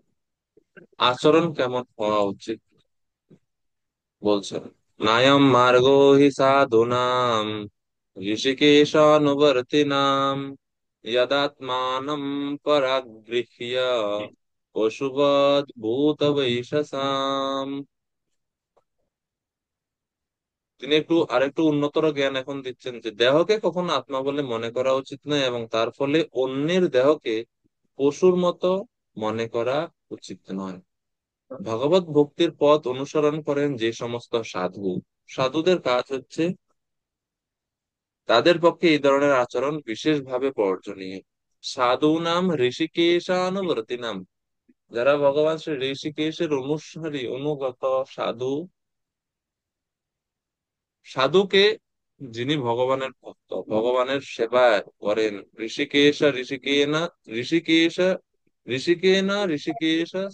আচরণ কেমন হওয়া উচিত বলছেন। নায়ম মার্গো হি সাধুনাম ঋষিকেশানুবর্তিনাম যদাত্মানম পরাগৃহ্য পশুবৎ ভূতবৈশসাম। তিনি আরেকটু উন্নতর জ্ঞান এখন দিচ্ছেন যে দেহকে কখনো আত্মা বলে মনে করা উচিত নয়, এবং তার ফলে অন্যের দেহকে পশুর মতো মনে করা উচিত নয়। ভগবত ভক্তির পথ অনুসরণ করেন যে সমস্ত সাধু, সাধুদের কাজ হচ্ছে, তাদের পক্ষে এই ধরনের আচরণ বিশেষভাবে বর্জনীয়। সাধু নাম ঋষিকেশানুবর্তী নাম, যারা ভগবান শ্রী ঋষিকেশের অনুসারী অনুগত সাধু, সাধুকে যিনি ভগবানের ভক্ত, ভগবানের সেবা করেন, ঋষিকেশ ঋষিকেশ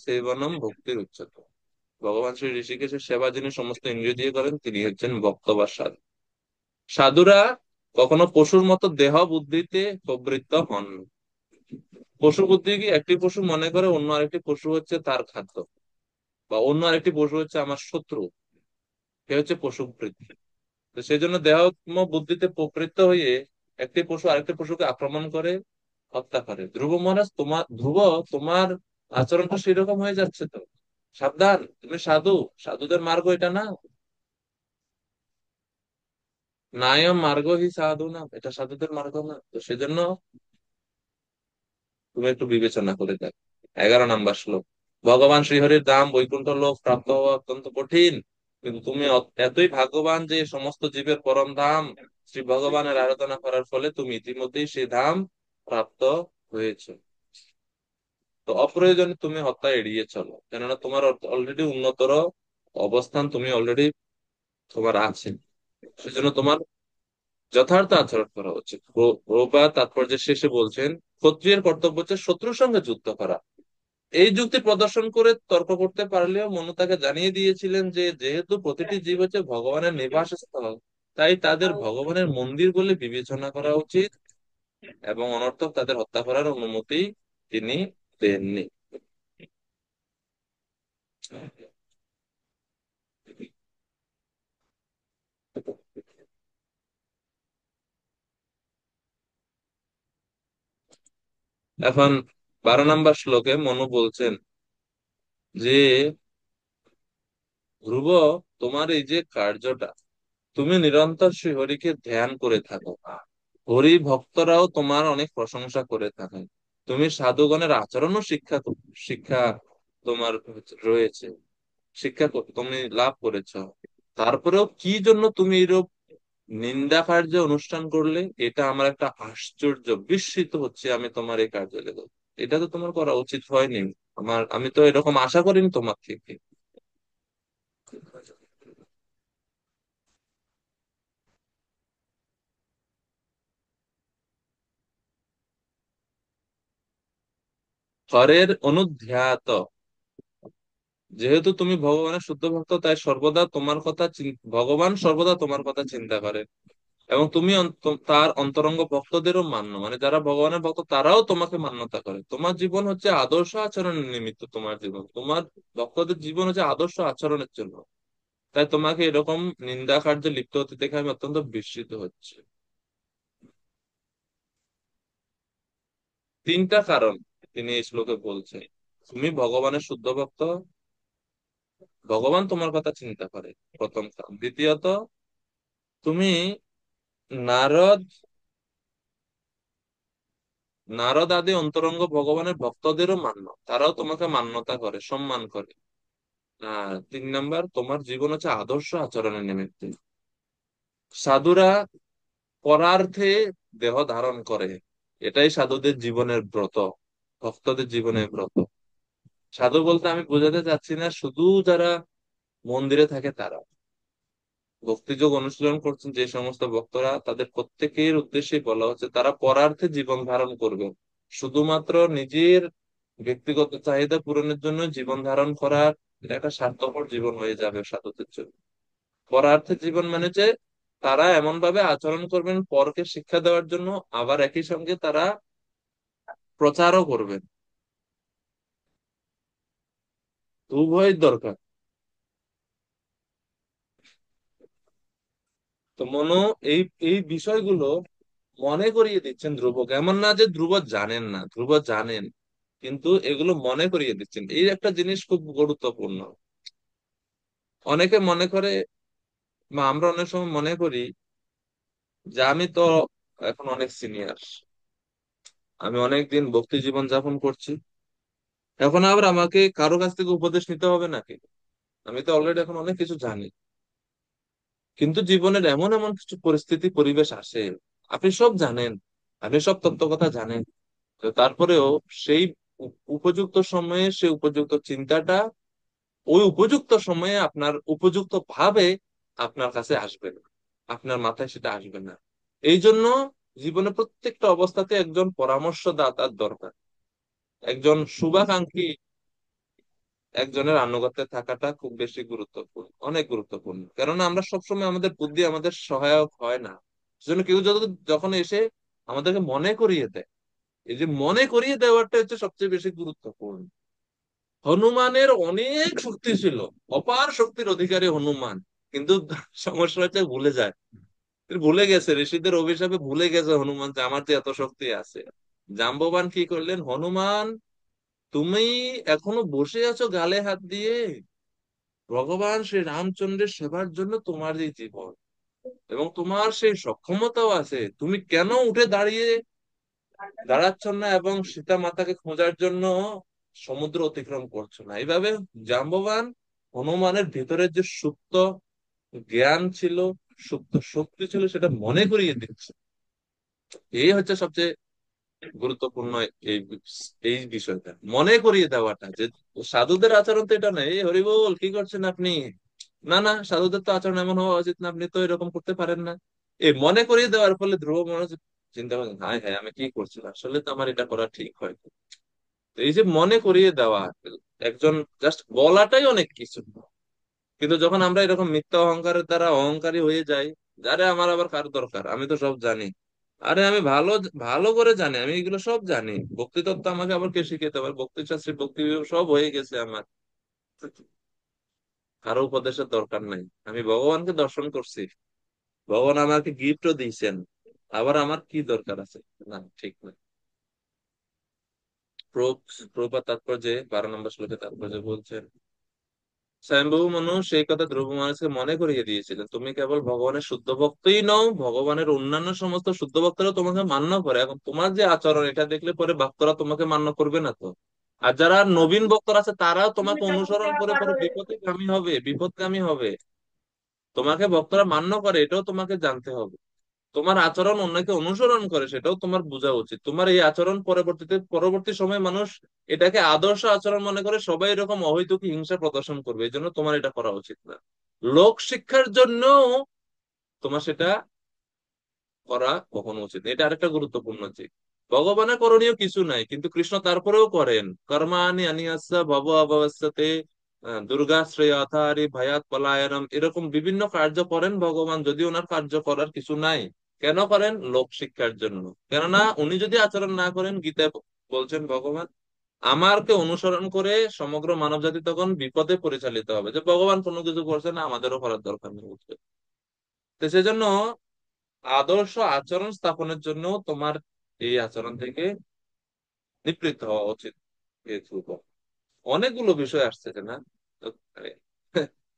সেবনম ভক্তির উচ্চত। ভগবান শ্রী ঋষিকেশের সেবা যিনি সমস্ত ইন্দ্রিয় দিয়ে করেন, তিনি হচ্ছেন ভক্ত বা সাধু। সাধুরা কখনো পশুর মতো দেহ বুদ্ধিতে প্রবৃত্ত হন না। পশু বুদ্ধি কি, একটি পশু মনে করে অন্য আরেকটি পশু হচ্ছে তার খাদ্য, বা অন্য আরেকটি পশু হচ্ছে আমার শত্রু, সে হচ্ছে পশু বৃত্তি। তো সেই জন্য দেহাত্ম বুদ্ধিতে প্রবৃত্ত হয়ে একটি পশু আরেকটি পশুকে আক্রমণ করে, হত্যা করে। ধ্রুব মহারাজ, তোমার আচরণটা সেরকম হয়ে যাচ্ছে তো, সাবধান, তুমি সাধু, সাধুদের মার্গ এটা না। নায়ম মার্গ হি সাধু না, এটা সাধুদের মার্গ না। তো সেজন্য তুমি একটু বিবেচনা করে দেখো। 11 নম্বর শ্লোক। ভগবান শ্রীহরির ধাম বৈকুণ্ঠ লোক প্রাপ্ত হওয়া অত্যন্ত কঠিন, কিন্তু তুমি এতই ভাগ্যবান যে সমস্ত জীবের পরম ধাম শ্রী ভগবানের আরাধনা করার ফলে তুমি ইতিমধ্যেই সেই ধাম প্রাপ্ত হয়েছে। তো অপ্রয়োজনে তুমি হত্যা এড়িয়ে চলো, কেননা তোমার অলরেডি উন্নতর অবস্থান তুমি অলরেডি তোমার আছে। সেজন্য তোমার যথার্থ আচরণ করা উচিত। প্রভুপাদ তাৎপর্যের শেষে বলছেন, ক্ষত্রিয়ের কর্তব্য হচ্ছে শত্রুর সঙ্গে যুদ্ধ করা। এই যুক্তি প্রদর্শন করে তর্ক করতে পারলেও মনু তাকে জানিয়ে দিয়েছিলেন যে যেহেতু প্রতিটি জীব হচ্ছে ভগবানের নিবাস স্থল, তাই তাদের ভগবানের মন্দির বলে বিবেচনা করা উচিত, এবং অনর্থক তাদের হত্যা করার অনুমতি তিনি দেননি। এখন 12 নম্বর শ্লোকে মনু বলছেন যে ধ্রুব, তোমার এই যে কার্যটা, তুমি নিরন্তর শ্রী হরিকে ধ্যান করে থাকো, হরি ভক্তরাও তোমার অনেক প্রশংসা করে থাকেন, তুমি সাধুগণের আচরণও শিক্ষা তোমার রয়েছে, তুমি লাভ করেছ। তারপরেও কি জন্য তুমি এরূপ নিন্দা কার্য অনুষ্ঠান করলে, এটা আমার একটা আশ্চর্য, বিস্মিত হচ্ছে আমি তোমার এই কার্য দেখে। এটা তো তোমার করা উচিত হয়নি। আমি তো এরকম আশা করিনি তোমার থেকে। হরের অনুধ্যাত যেহেতু তুমি ভগবানের শুদ্ধ ভক্ত, তাই সর্বদা তোমার কথা ভগবান সর্বদা তোমার কথা চিন্তা করে, এবং তুমি তার অন্তরঙ্গ ভক্তদেরও মান্য, মানে যারা ভগবানের ভক্ত তারাও তোমাকে মান্যতা করে। তোমার জীবন হচ্ছে আদর্শ আচরণের নিমিত্ত, তোমার জীবন, তোমার ভক্তদের জীবন হচ্ছে আদর্শ আচরণের জন্য। তাই তোমাকে এরকম নিন্দা কার্যে লিপ্ত হতে দেখে আমি অত্যন্ত বিস্মিত হচ্ছে। তিনটা কারণ তিনি এই শ্লোকে বলছেন। তুমি ভগবানের শুদ্ধ ভক্ত, ভগবান তোমার কথা চিন্তা করে, প্রথম কারণ। দ্বিতীয়ত, তুমি নারদ নারদ আদি অন্তরঙ্গ ভগবানের ভক্তদেরও মান্য, তারাও তোমাকে মান্যতা করে, সম্মান করে। আর তিন নাম্বার, তোমার জীবন হচ্ছে আদর্শ আচরণের নিমিত্তে। সাধুরা পরার্থে দেহ ধারণ করে, এটাই সাধুদের জীবনের ব্রত, ভক্তদের জীবনের ব্রত। সাধু বলতে আমি বোঝাতে চাচ্ছি না শুধু যারা মন্দিরে থাকে তারা। ভক্তিযোগ অনুশীলন করছেন যে সমস্ত ভক্তরা, তাদের প্রত্যেকের উদ্দেশ্যে বলা হচ্ছে তারা পরার্থে জীবন ধারণ করবে। শুধুমাত্র নিজের ব্যক্তিগত চাহিদা পূরণের জন্য জীবন ধারণ করার, এটা একটা স্বার্থপর জীবন হয়ে যাবে সাধুদের জন্য। পরার্থে জীবন মানে যে তারা এমন ভাবে আচরণ করবেন পরকে শিক্ষা দেওয়ার জন্য, আবার একই সঙ্গে তারা প্রচারও করবেন। উভয় দরকার। তো মনো এই এই বিষয়গুলো মনে করিয়ে দিচ্ছেন ধ্রুবকে। এমন না যে ধ্রুব জানেন না, ধ্রুব জানেন, কিন্তু এগুলো মনে করিয়ে দিচ্ছেন। এই একটা জিনিস খুব গুরুত্বপূর্ণ। অনেকে মনে করে, বা আমরা অনেক সময় মনে করি যে আমি তো এখন অনেক সিনিয়র, আমি অনেক দিন ভক্তি জীবন যাপন করছি, এখন আবার আমাকে কারো কাছ থেকে উপদেশ নিতে হবে নাকি? আমি তো অলরেডি এখন অনেক কিছু জানি। কিন্তু জীবনের এমন এমন কিছু পরিস্থিতি পরিবেশ আসে, আপনি সব জানেন, আপনি সব তত্ত্ব কথা জানেন, তো তারপরেও সেই উপযুক্ত সময়ে সেই উপযুক্ত চিন্তাটা ওই উপযুক্ত সময়ে আপনার উপযুক্ত ভাবে আপনার কাছে আসবে না, আপনার মাথায় সেটা আসবে না। এই জন্য জীবনে প্রত্যেকটা অবস্থাতে একজন পরামর্শদাতার দরকার, একজন শুভাকাঙ্ক্ষী, একজনের আনুগত্যে থাকাটা খুব বেশি গুরুত্বপূর্ণ, অনেক গুরুত্বপূর্ণ। কেননা আমরা সবসময় আমাদের বুদ্ধি আমাদের সহায়ক হয় না। সেজন্য কেউ যখন এসে আমাদেরকে মনে করিয়ে দেয়, এই যে মনে করিয়ে দেওয়াটা হচ্ছে সবচেয়ে বেশি গুরুত্বপূর্ণ। হনুমানের অনেক শক্তি ছিল, অপার শক্তির অধিকারী হনুমান, কিন্তু সমস্যা হচ্ছে ভুলে যায়। তিনি ভুলে গেছে, ঋষিদের অভিশাপে ভুলে গেছে হনুমান যে আমার যে এত শক্তি আছে। জাম্ববান কি করলেন, হনুমান তুমি এখনো বসে আছো গালে হাত দিয়ে, ভগবান শ্রী রামচন্দ্রের সেবার জন্য তোমার যে জীবন এবং তোমার সেই সক্ষমতাও আছে, তুমি কেন উঠে দাঁড়াচ্ছ না এবং সীতা মাতাকে খোঁজার জন্য সমুদ্র অতিক্রম করছো না? এইভাবে জাম্ববান হনুমানের ভিতরে যে সুপ্ত জ্ঞান ছিল, সুপ্ত শক্তি ছিল, সেটা মনে করিয়ে দিচ্ছে। এই হচ্ছে সবচেয়ে গুরুত্বপূর্ণ। এই এই বিষয়টা মনে করিয়ে দেওয়াটা, যে সাধুদের আচরণ তো এটা নয়, এই হরিবোল কি করছেন আপনি, না না সাধুদের তো আচরণ এমন হওয়া উচিত না, আপনি তো এরকম করতে পারেন না। এই মনে করিয়ে দেওয়ার ফলে ধ্রুব মনে চিন্তা করেন, হ্যাঁ হ্যাঁ আমি কি করছিলাম, আসলে তো আমার এটা করা ঠিক হয়। তো এই যে মনে করিয়ে দেওয়া, একজন জাস্ট বলাটাই অনেক কিছু। কিন্তু যখন আমরা এরকম মিথ্যা অহংকারের দ্বারা অহংকারী হয়ে যাই, আরে আমার আবার কার দরকার, আমি তো সব জানি, আরে আমি ভালো ভালো করে জানি, আমি এগুলো সব জানি, ভক্তি তত্ত্ব আমাকে আবার কে শিখাতে পারে, ভক্তি শাস্ত্রী ভক্তি বিভাগ সব হয়ে গেছে আমার, কারো উপদেশের দরকার নাই। আমি ভগবানকে দর্শন করছি, ভগবান আমাকে গিফটও দিয়েছেন, আবার আমার কি দরকার আছে? না, ঠিক না। প্রভুপাদ তাৎপর্যে 12 নম্বর শ্লোকে তাৎপর্য বলছেন, স্বয়ংভু মনু সেই কথা ধ্রুব মহারাজকে মনে করিয়ে দিয়েছিলেন, তুমি কেবল ভগবানের শুদ্ধ ভক্তই নও, ভগবানের অন্যান্য সমস্ত শুদ্ধ ভক্তরা তোমাকে মান্য করে। এখন তোমার যে আচরণ, এটা দেখলে পরে ভক্তরা তোমাকে মান্য করবে না তো? আর যারা নবীন ভক্তরা আছে তারাও তোমাকে অনুসরণ করে পরে বিপদগামী হবে। তোমাকে ভক্তরা মান্য করে এটাও তোমাকে জানতে হবে। তোমার আচরণ অন্যকে অনুসরণ করে সেটাও তোমার বোঝা উচিত। তোমার এই আচরণ পরবর্তী সময়ে মানুষ এটাকে আদর্শ আচরণ মনে করে, সবাই এরকম অহৈতুকী হিংসা প্রদর্শন করবে, এই জন্য তোমার এটা করা উচিত না। লোক শিক্ষার জন্য তোমার সেটা করা কখনো উচিত না। এটা আরেকটা গুরুত্বপূর্ণ দিক। ভগবানের করণীয় কিছু নাই, কিন্তু কৃষ্ণ তারপরেও করেন, কর্মাণি আনিয়াস্য ভব অভবস্যতে দুর্গা শ্রেয়থারি ভায়াত পলায়নম, এরকম বিভিন্ন কার্য করেন ভগবান, যদি ওনার কার্য করার কিছু নাই। কেন করেন? লোক শিক্ষার জন্য। কেননা উনি যদি আচরণ না করেন, গীতায় বলছেন ভগবান, আমারকে অনুসরণ করে সমগ্র মানব জাতি তখন বিপদে পরিচালিত হবে, যে ভগবান কোনো কিছু করছে না, আমাদেরও করার দরকার নেই। তো সেজন্য আদর্শ আচরণ স্থাপনের জন্য তোমার এই আচরণ থেকে নিবৃত্ত হওয়া উচিত। এই ধ্রুব অনেকগুলো বিষয় আসছে যে না, তো মানে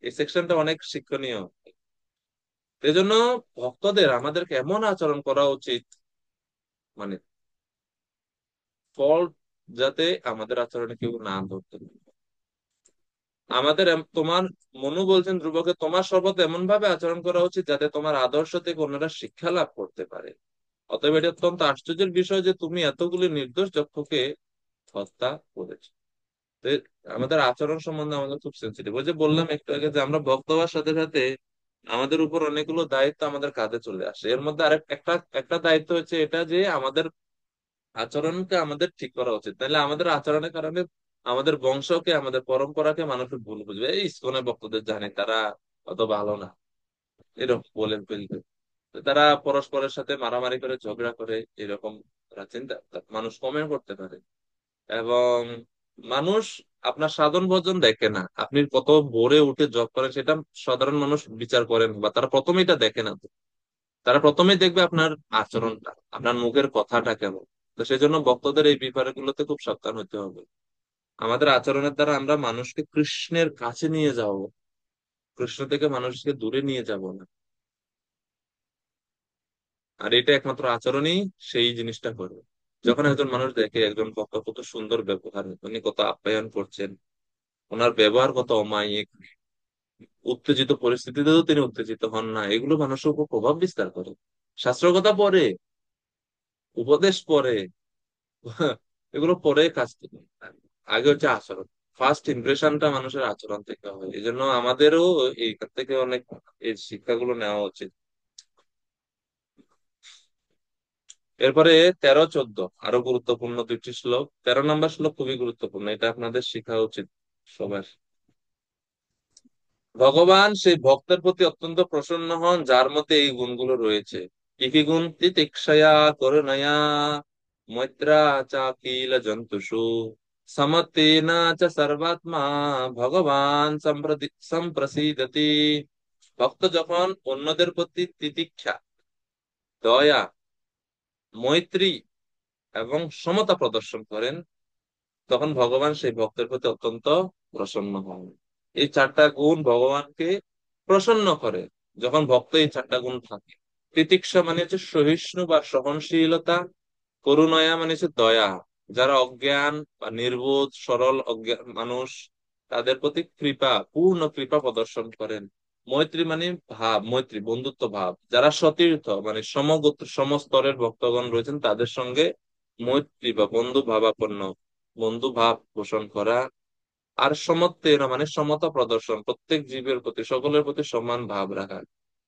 এই সেকশনটা অনেক শিক্ষণীয়। এজন্য ভক্তদের আমাদেরকে এমন আচরণ করা উচিত, মানে ফল্ট যাতে আমাদের আচরণে কেউ না ধরতে পারে। তোমার মনু বলছেন ধ্রুবকে, তোমার সর্বদা এমন ভাবে আচরণ করা উচিত যাতে তোমার আদর্শ থেকে অন্যরা শিক্ষা লাভ করতে পারে। অতএব এটা অত্যন্ত আশ্চর্যের বিষয় যে তুমি এতগুলি নির্দোষ যক্ষকে হত্যা করেছো। তো আমাদের আচরণ সম্বন্ধে আমাদের খুব সেন্সিটিভ। ওই যে বললাম একটু আগে যে আমরা ভক্ত হওয়ার সাথে সাথে আমাদের উপর অনেকগুলো দায়িত্ব আমাদের কাঁধে চলে আসে। এর মধ্যে আরেক একটা একটা দায়িত্ব হচ্ছে এটা যে আমাদের আচরণকে আমাদের ঠিক করা উচিত, তাহলে আমাদের আচরণের কারণে আমাদের বংশকে, আমাদের পরম্পরাকে মানুষের ভুল বুঝবে। এই ইসকনের ভক্তদের জানে তারা অত ভালো না, এরকম বলে ফেলবে। তো তারা পরস্পরের সাথে মারামারি করে, ঝগড়া করে, এরকম তারা চিন্তা মানুষ কমেন্ট করতে পারে। এবং মানুষ আপনার সাধন ভজন দেখে না, আপনি কত ভোরে উঠে জব করেন সেটা সাধারণ মানুষ বিচার করেন, বা তারা প্রথমে এটা দেখে না। তো তারা প্রথমেই দেখবে আপনার আচরণটা, আপনার মুখের কথাটা কেমন। তো সেই জন্য ভক্তদের এই ব্যাপারগুলোতে খুব সাবধান হতে হবে। আমাদের আচরণের দ্বারা আমরা মানুষকে কৃষ্ণের কাছে নিয়ে যাব, কৃষ্ণ থেকে মানুষকে দূরে নিয়ে যাব না। আর এটা একমাত্র আচরণই সেই জিনিসটা করবে। যখন একজন মানুষ দেখে একজন ভক্ত কত সুন্দর ব্যবহার, উনি কত আপ্যায়ন করছেন, ওনার ব্যবহার কত অমায়িক, উত্তেজিত পরিস্থিতিতেও তিনি উত্তেজিত হন না, এগুলো মানুষের উপর প্রভাব বিস্তার করে। শাস্ত্র কথা পরে, উপদেশ পরে, এগুলো পরে কাজ করে। আগে হচ্ছে আচরণ। ফার্স্ট ইমপ্রেশনটা মানুষের আচরণ থেকে হয়। এই জন্য আমাদেরও এইখান থেকে অনেক এই শিক্ষাগুলো নেওয়া উচিত। এরপরে 13-14 আরো গুরুত্বপূর্ণ দুইটি শ্লোক। 13 নম্বর শ্লোক খুবই গুরুত্বপূর্ণ, এটা আপনাদের শেখা উচিত সবার। ভগবান সেই ভক্তের প্রতি অত্যন্ত প্রসন্ন হন যার মধ্যে এই গুণগুলো রয়েছে। কি কি গুণ? তিতিক্ষয়া করুণয়া মৈত্রা চা কিল জন্তুষু সমতেনা চ সর্বাত্মা ভগবান সম্প্রসিদতি। ভক্ত যখন অন্যদের প্রতি তিতিক্ষা, দয়া, মৈত্রী এবং সমতা প্রদর্শন করেন, তখন ভগবান সেই ভক্তের প্রতি অত্যন্ত প্রসন্ন হন। এই চারটা গুণ ভগবানকে প্রসন্ন করে যখন ভক্ত এই চারটা গুণ থাকে। তিতিক্ষা মানে হচ্ছে সহিষ্ণু বা সহনশীলতা, করুণয়া মানে হচ্ছে দয়া, যারা অজ্ঞান বা নির্বোধ সরল অজ্ঞান মানুষ তাদের প্রতি কৃপা, পূর্ণ কৃপা প্রদর্শন করেন। মৈত্রী মানে ভাব, মৈত্রী বন্ধুত্ব ভাব, যারা সতীর্থ মানে সমগোত্র সমস্তরের ভক্তগণ রয়েছেন তাদের সঙ্গে মৈত্রী বা বন্ধু ভাবাপন্ন, বন্ধু ভাব পোষণ করা। আর সমত্বের মানে সমতা প্রদর্শন, প্রত্যেক জীবের প্রতি সকলের প্রতি সমান ভাব রাখা।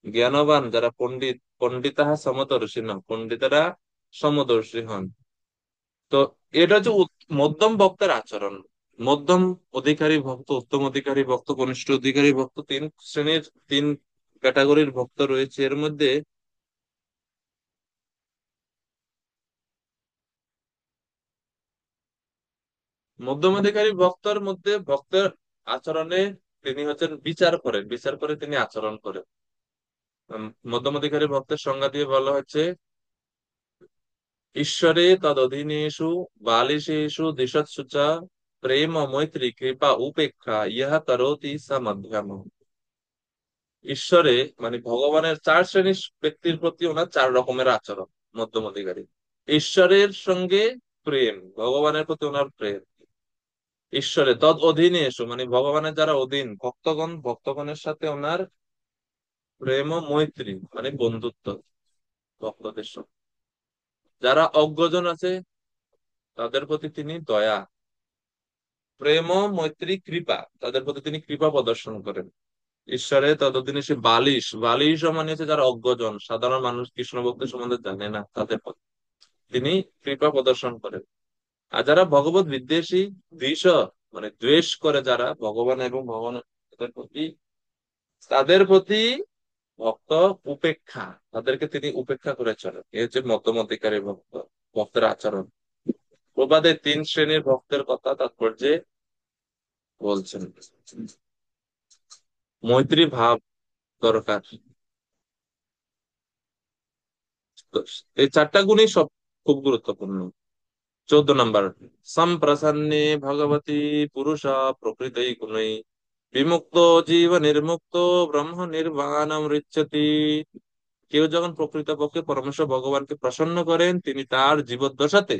জ্ঞানবান যারা পণ্ডিত, পণ্ডিতাহা সমদর্শী না, পণ্ডিতেরা সমদর্শী হন। তো এটা হচ্ছে মধ্যম ভক্তের আচরণ। মধ্যম অধিকারী ভক্ত, উত্তম অধিকারী ভক্ত, কনিষ্ঠ অধিকারী ভক্ত, তিন শ্রেণীর, তিন ক্যাটাগরির ভক্ত রয়েছে। এর মধ্যে মধ্যম অধিকারী ভক্তর মধ্যে ভক্তের আচরণে তিনি হচ্ছেন বিচার করেন, বিচার করে তিনি আচরণ করেন। মধ্যম অধিকারী ভক্তের সংজ্ঞা দিয়ে বলা হচ্ছে, ঈশ্বরে তদ অধীনেষু বালিশেষু দিশৎসু চ প্রেম মৈত্রী কৃপা উপেক্ষা ইহা করোতি স মধ্যম। ঈশ্বরে মানে ভগবানের চার শ্রেণীর ব্যক্তির প্রতি ওনার চার রকমের আচরণ মধ্যম অধিকারী। ঈশ্বরের সঙ্গে প্রেম, ভগবানের প্রতি ওনার প্রেম। ঈশ্বরে তদ অধীনে এসো মানে ভগবানের যারা অধীন ভক্তগণ, ভক্তগণের সাথে ওনার প্রেম ও মৈত্রী মানে বন্ধুত্ব ভক্তদের সঙ্গে। যারা অজ্ঞজন আছে তাদের প্রতি তিনি দয়া, প্রেম ও মৈত্রী কৃপা, তাদের প্রতি তিনি কৃপা প্রদর্শন করেন। ঈশ্বরে ততদিনে সে বালিশ, বালিশ মানে হচ্ছে যারা অজ্ঞজন, সাধারণ মানুষ কৃষ্ণ ভক্তের সম্বন্ধে জানে না, তাদের প্রতি তিনি কৃপা প্রদর্শন করেন। আর যারা ভগবত বিদ্বেষী, দ্বিষ মানে দ্বেষ করে যারা ভগবান এবং ভগবানের প্রতি, তাদের প্রতি ভক্ত উপেক্ষা, তাদেরকে তিনি উপেক্ষা করে চলেন। এ হচ্ছে মধ্যমতিকারী ভক্ত, ভক্তের আচরণ। প্রবাদে 3 শ্রেণীর ভক্তের কথা তাৎপর্যে বলছেন। মৈত্রী ভাব দরকার। তো এই 4টা গুণই সব খুব গুরুত্বপূর্ণ। 14 নম্বর, সম্প্রসন্নে ভগবতী পুরুষ প্রকৃতই গুণই বিমুক্ত জীব নির্মুক্ত ব্রহ্ম নির্বাণম রিচ্ছতি। কেউ যখন প্রকৃতপক্ষে পরমেশ্বর ভগবানকে প্রসন্ন করেন, তিনি তার জীবদ্দশাতে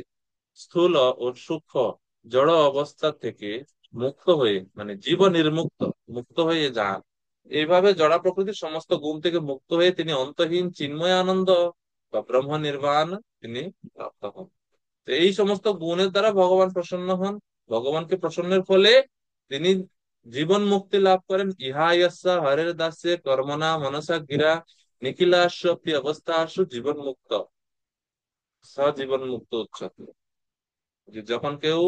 স্থূল ও সূক্ষ্ম জড় অবস্থা থেকে মুক্ত হয়ে, মানে জীব নির্মুক্ত, মুক্ত হয়ে যান। এইভাবে জড় প্রকৃতির সমস্ত গুণ থেকে মুক্ত হয়ে তিনি অন্তহীন চিন্ময় আনন্দ বা ব্রহ্ম নির্বাণ তিনি প্রাপ্ত হন। তো এই সমস্ত গুণের দ্বারা ভগবান প্রসন্ন হন। ভগবানকে প্রসন্নের ফলে তিনি জীবন মুক্তি লাভ করেন। ইহা ইয়স্য হরের দাসে কর্মণা মনসা গিরা নিখিলাস্বপি অবস্থাসু জীবন মুক্ত, জীবন মুক্ত উচ্চতে। যে যখন কেউ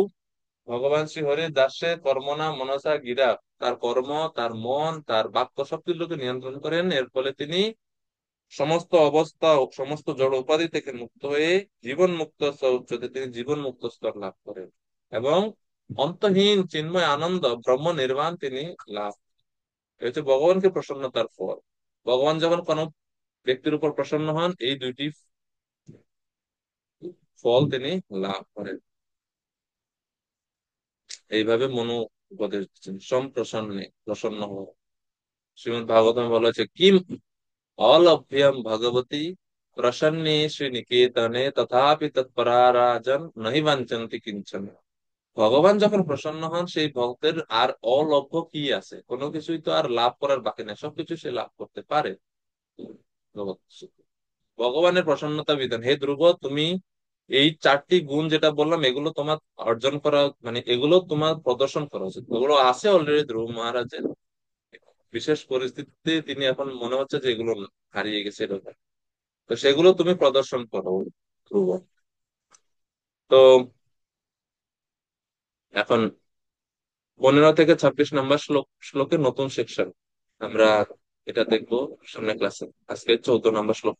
ভগবান শ্রী হরির দাসে কর্মণা মনসা গিরা, তার কর্ম, তার মন, তার বাক্য সবগুলোকে নিয়ন্ত্রণ করেন, এর ফলে তিনি সমস্ত অবস্থা ও সমস্ত জড় উপাধি থেকে মুক্ত হয়ে জীবন মুক্ত উচ্চতে তিনি জীবন মুক্ত স্তর লাভ করেন এবং অন্তহীন চিন্ময় আনন্দ ব্রহ্ম নির্বাণ তিনি লাভ। এ হচ্ছে ভগবানকে প্রসন্নতার ফল। ভগবান যখন কোন ব্যক্তির উপর প্রসন্ন হন, এই 2টি ফল তিনি লাভ করেন। এইভাবে মনু উপদেশ দিচ্ছেন, সম্প্রসন্নে, প্রসন্ন হওয়া। শ্রীমদ ভাগবতম বলা হয়েছে, কিম অলভ্যম ভগবতী প্রসন্নে শ্রীনিকেতনে তথাপি তৎপরারাজন নহি বাঞ্ছন্তি কিঞ্চন। ভগবান যখন প্রসন্ন হন, সেই ভক্তের আর অলভ্য কি আছে? কোনো কিছুই তো আর লাভ করার বাকি নেই, সবকিছু সে লাভ করতে পারে। ভগবানের প্রসন্নতা বিধান। হে ধ্রুব, তুমি এই 4টি গুণ যেটা বললাম, এগুলো তোমার অর্জন করা, মানে এগুলো তোমার প্রদর্শন করা উচিত। এগুলো আছে অলরেডি ধ্রুব মহারাজের, বিশেষ পরিস্থিতিতে তিনি এখন মনে হচ্ছে যে এগুলো হারিয়ে গেছে এরকম। তো সেগুলো তুমি প্রদর্শন করো ধ্রুব। তো এখন 15 থেকে 26 নম্বর শ্লোকের নতুন সেকশন আমরা এটা দেখবো সামনের ক্লাসে। আজকে 14 নম্বর শ্লোক।